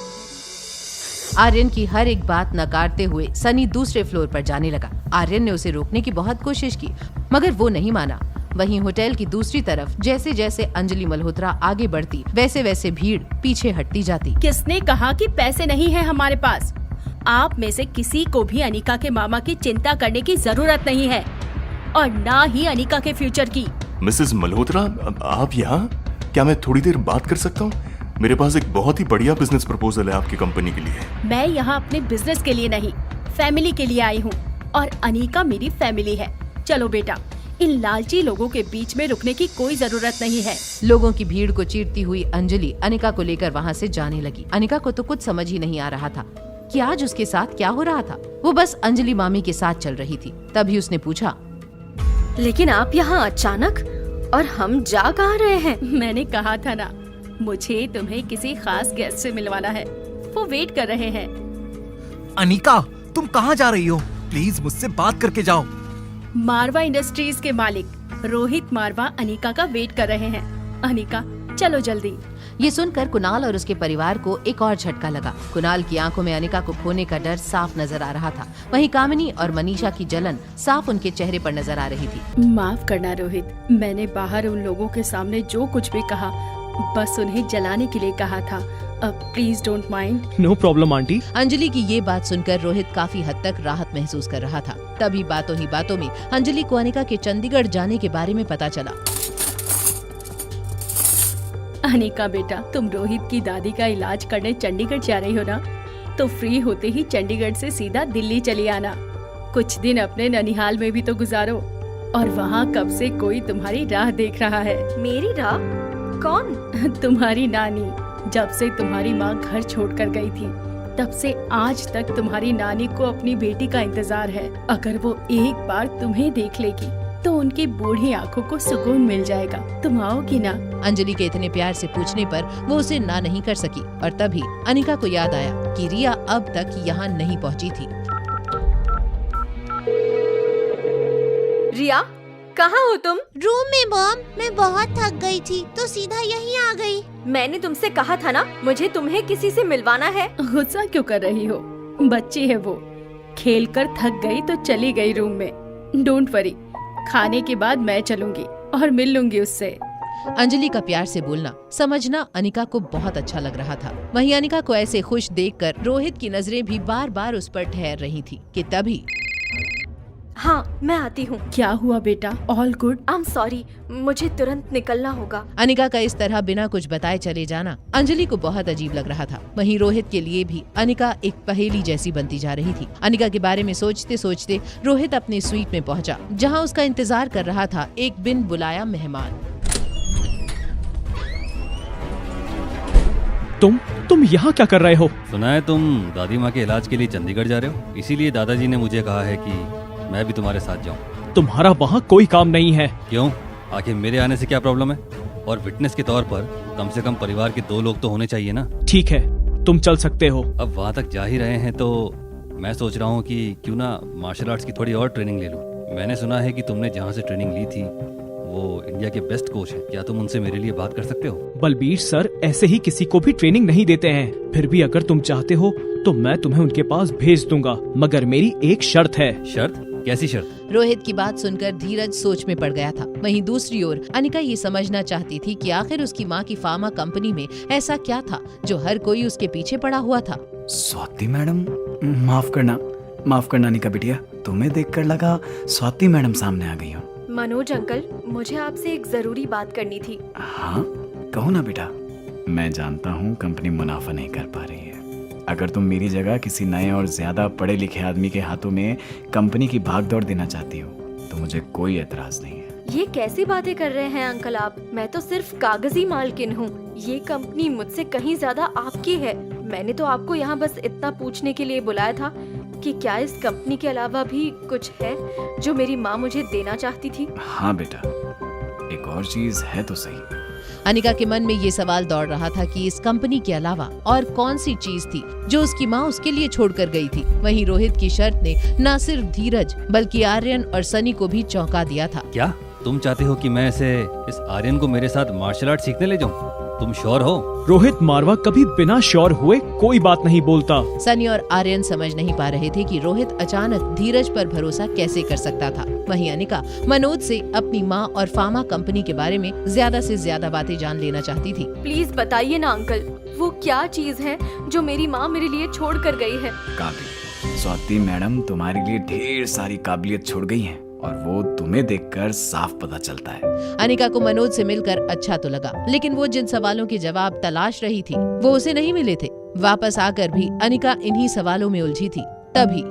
आर्यन की हर एक बात नकारते हुए सनी दूसरे फ्लोर पर जाने लगा। आर्यन ने उसे रोकने की बहुत कोशिश की मगर वो नहीं माना। वहीं होटल की दूसरी तरफ जैसे जैसे अंजलि मल्होत्रा आगे बढ़ती वैसे वैसे भीड़ पीछे हटती जाती। किसने कहा कि पैसे नहीं है हमारे पास? आप में से किसी को भी अनिका के मामा की चिंता करने की जरूरत नहीं है और ना ही अनिका के फ्यूचर की। मिसेस मल्होत्रा, आप यहाँ? क्या मैं थोड़ी देर बात कर सकता हूँ? मेरे पास एक बहुत ही बढ़िया बिजनेस प्रपोजल है आपकी कंपनी के लिए। मैं यहाँ अपने बिजनेस के लिए नहीं, फैमिली के लिए आई हूँ और अनिका मेरी फैमिली है। चलो बेटा, इन लालची लोगों के बीच में रुकने की कोई जरूरत नहीं है। लोगों की भीड़ को चीरती हुई अंजलि अनिका को लेकर वहाँ से जाने लगी। अनिका को तो कुछ समझ ही नहीं आ रहा था कि आज उसके साथ क्या हो रहा था। वो बस अंजलि मामी के साथ चल रही थी। तभी उसने पूछा, लेकिन आप यहाँ अचानक और हम जा कहाँ रहे हैं? मैंने कहा था ना, मुझे तुम्हें किसी खास गेस्ट से मिलवाना है। वो वेट कर रहे हैं। अनिका, तुम कहाँ जा रही हो? प्लीज मुझसे बात करके जाओ। मारवा इंडस्ट्रीज के मालिक रोहित मारवा अनिका का वेट कर रहे हैं। अनिका चलो जल्दी। ये सुनकर कुणाल और उसके परिवार को एक और झटका लगा। कुणाल की आंखों में अनिका को खोने का डर साफ नजर आ रहा था। वहीं कामिनी और मनीषा की जलन साफ उनके चेहरे पर नजर आ रही थी। माफ करना रोहित, मैंने बाहर उन लोगों के सामने जो कुछ भी कहा बस उन्हें जलाने के लिए कहा था। Please don't mind. No problem aunty. Anjali की ये बात सुनकर रोहित काफी हद तक राहत महसूस कर रहा था। तभी बातों ही बातों में अंजलि को अनिका के चंडीगढ़ जाने के बारे में पता चला। अनिका बेटा, तुम रोहित की दादी का इलाज करने चंडीगढ़ जा रही हो ना, तो फ्री होते ही चंडीगढ़ से सीधा दिल्ली चली आना। कुछ दिन अपने ननिहाल में भी तो गुजारो और वहाँ कब से कोई तुम्हारी राह देख रहा है। मेरी राह? कौन? तुम्हारी नानी। जब से तुम्हारी माँ घर छोड़कर गई थी तब से आज तक तुम्हारी नानी को अपनी बेटी का इंतजार है। अगर वो एक बार तुम्हें देख लेगी तो उनकी बूढ़ी आंखों को सुकून मिल जाएगा। तुम आओगी ना? अंजलि के इतने प्यार से पूछने पर वो उसे ना नहीं कर सकी और तभी अनिका को याद आया कि रिया अब तक यहाँ नहीं पहुँची थी। रिया, कहाँ हो तुम? रूम में मॉम, मैं बहुत थक गई थी तो सीधा यहीं आ गई। मैंने तुमसे कहा था ना, मुझे तुम्हें किसी से मिलवाना है। गुस्सा क्यों कर रही हो? बच्ची है वो, खेल कर थक गई तो चली गई रूम में। डोंट वरी, खाने के बाद मैं चलूंगी और मिल लूंगी उससे। अंजलि का प्यार से बोलना समझना अनिका को बहुत अच्छा लग रहा था। वहीं अनिका को ऐसे खुश देखकर रोहित की नजरें भी बार बार उस पर ठहर रही थी कि तभी हाँ, मैं आती हूँ। क्या हुआ बेटा? All good? I am sorry, मुझे तुरंत निकलना होगा। अनिका का इस तरह बिना कुछ बताए चले जाना अंजलि को बहुत अजीब लग रहा था। वहीं रोहित के लिए भी अनिका एक पहेली जैसी बनती जा रही थी। अनिका के बारे में सोचते सोचते रोहित अपनी स्वीट में पहुंचा, जहां उसका इंतजार कर रहा था एक बिन बुलाया मेहमान। तुम यहाँ क्या कर रहे हो? सुना है तुम दादी माँ के इलाज के लिए चंडीगढ़ जा रहे हो, इसीलिए दादाजी ने मुझे कहा है कि मैं भी तुम्हारे साथ जाऊं। तुम्हारा वहाँ कोई काम नहीं है। क्यों? आखिर मेरे आने से क्या प्रॉब्लम है? और विटनेस के तौर पर कम से कम परिवार के 2 लोग तो होने चाहिए ना। ठीक है, तुम चल सकते हो। अब वहाँ तक जा ही रहे हैं तो मैं सोच रहा हूँ कि क्यों ना मार्शल आर्ट्स की थोड़ी और ट्रेनिंग ले लूँ। मैंने सुना है कि तुमने जहाँ से ट्रेनिंग ली थी वो इंडिया के बेस्ट कोच है। क्या तुम उनसे मेरे लिए बात कर सकते हो? बलबीर सर ऐसे ही किसी को भी ट्रेनिंग नहीं देते हैं। फिर भी अगर तुम चाहते हो तो मैं तुम्हें उनके पास भेज दूंगा, मगर मेरी एक शर्त है। शर्त? कैसी शर्त? रोहित की बात सुनकर धीरज सोच में पड़ गया था। वहीं दूसरी ओर अनिका ये समझना चाहती थी कि आखिर उसकी माँ की फार्मा कंपनी में ऐसा क्या था जो हर कोई उसके पीछे पड़ा हुआ था। स्वाति मैडम, माफ करना अनिका बिटिया, तुम्हें देखकर लगा स्वाति मैडम सामने आ गई हो। मनोज अंकल, मुझे आपसे एक जरूरी बात करनी थी। हाँ, कहो ना बेटा। मैं जानता हूँ कंपनी मुनाफा नहीं कर पा रही है। अगर तुम मेरी जगह किसी नए और ज्यादा पढ़े लिखे आदमी के हाथों में कंपनी की भागदौड़ देना चाहती हो तो मुझे कोई एतराज नहीं है। ये कैसी बातें कर रहे हैं अंकल आप? मैं तो सिर्फ कागजी मालकिन हूँ। ये कंपनी मुझसे कहीं ज्यादा आपकी है। मैंने तो आपको यहाँ बस इतना पूछने के लिए बुलाया था कि क्या इस कंपनी के अलावा भी कुछ है जो मेरी माँ मुझे देना चाहती थी? हाँ बेटा, एक और चीज है तो सही। अनिका के मन में ये सवाल दौड़ रहा था कि इस कंपनी के अलावा और कौन सी चीज थी जो उसकी माँ उसके लिए छोड़कर गई थी। वहीं रोहित की शर्त ने न सिर्फ धीरज बल्कि आर्यन और सनी को भी चौंका दिया था। क्या तुम चाहते हो कि मैं इस आर्यन को मेरे साथ मार्शल आर्ट सीखने ले जाऊं? तुम श्योर हो? रोहित मारवा कभी बिना श्योर हुए कोई बात नहीं बोलता। सनी और आर्यन समझ नहीं पा रहे थे कि रोहित अचानक धीरज पर भरोसा कैसे कर सकता था। वहीं अनिका मनोज से अपनी माँ और फार्मा कंपनी के बारे में ज्यादा से ज्यादा बातें जान लेना चाहती थी। प्लीज बताइए ना अंकल, वो क्या चीज है जो मेरी माँ मेरे लिए छोड़ कर गई है? काबिल, स्वाति मैडम तुम्हारे लिए ढेर सारी काबिलियत छोड़ गई हैं और वो तुम्हें देखकर साफ पता चलता है। अनिका को मनोज से मिलकर अच्छा तो लगा, लेकिन वो जिन सवालों के जवाब तलाश रही थी वो उसे नहीं मिले थे। वापस आकर भी अनिका इन्हीं सवालों में उलझी थी। तभी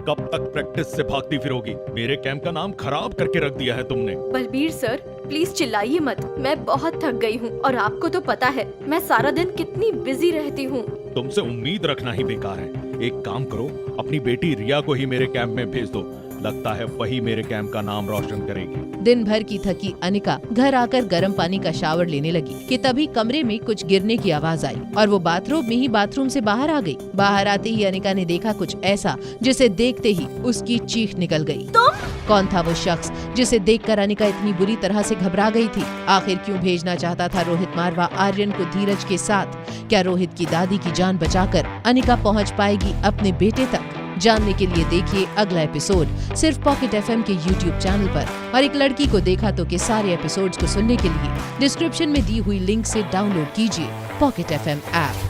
कब तक प्रैक्टिस से भागती फिरोगी? मेरे कैंप का नाम खराब करके रख दिया है तुमने। बलबीर सर प्लीज चिल्लाइए मत, मैं बहुत थक गई हूँ और आपको तो पता है मैं सारा दिन कितनी बिजी रहती हूँ। तुमसे उम्मीद रखना ही बेकार है। एक काम करो, अपनी बेटी रिया को ही मेरे कैंप में भेज दो, लगता है वही मेरे कैंप का नाम रोशन करेगी। दिन भर की थकी अनिका घर आकर गर्म पानी का शावर लेने लगी कि तभी कमरे में कुछ गिरने की आवाज आई और वो बाथरूम में ही बाथरूम से बाहर आ गई। बाहर आते ही अनिका ने देखा कुछ ऐसा जिसे देखते ही उसकी चीख निकल गई। कौन था वो शख्स जिसे देखकर अनिका इतनी बुरी तरह से घबरा गई थी? आखिर क्यों भेजना चाहता था रोहित मारवा आर्यन को धीरज के साथ? क्या रोहित की दादी की जान बचाकर अनिका पहुंच पाएगी अपने बेटे तक? जानने के लिए देखिए अगला एपिसोड सिर्फ पॉकेट एफएम के YouTube चैनल पर। और एक लड़की को देखा तो के सारे एपिसोड्स को सुनने के लिए डिस्क्रिप्शन में दी हुई लिंक से डाउनलोड कीजिए पॉकेट एफएम ऐप।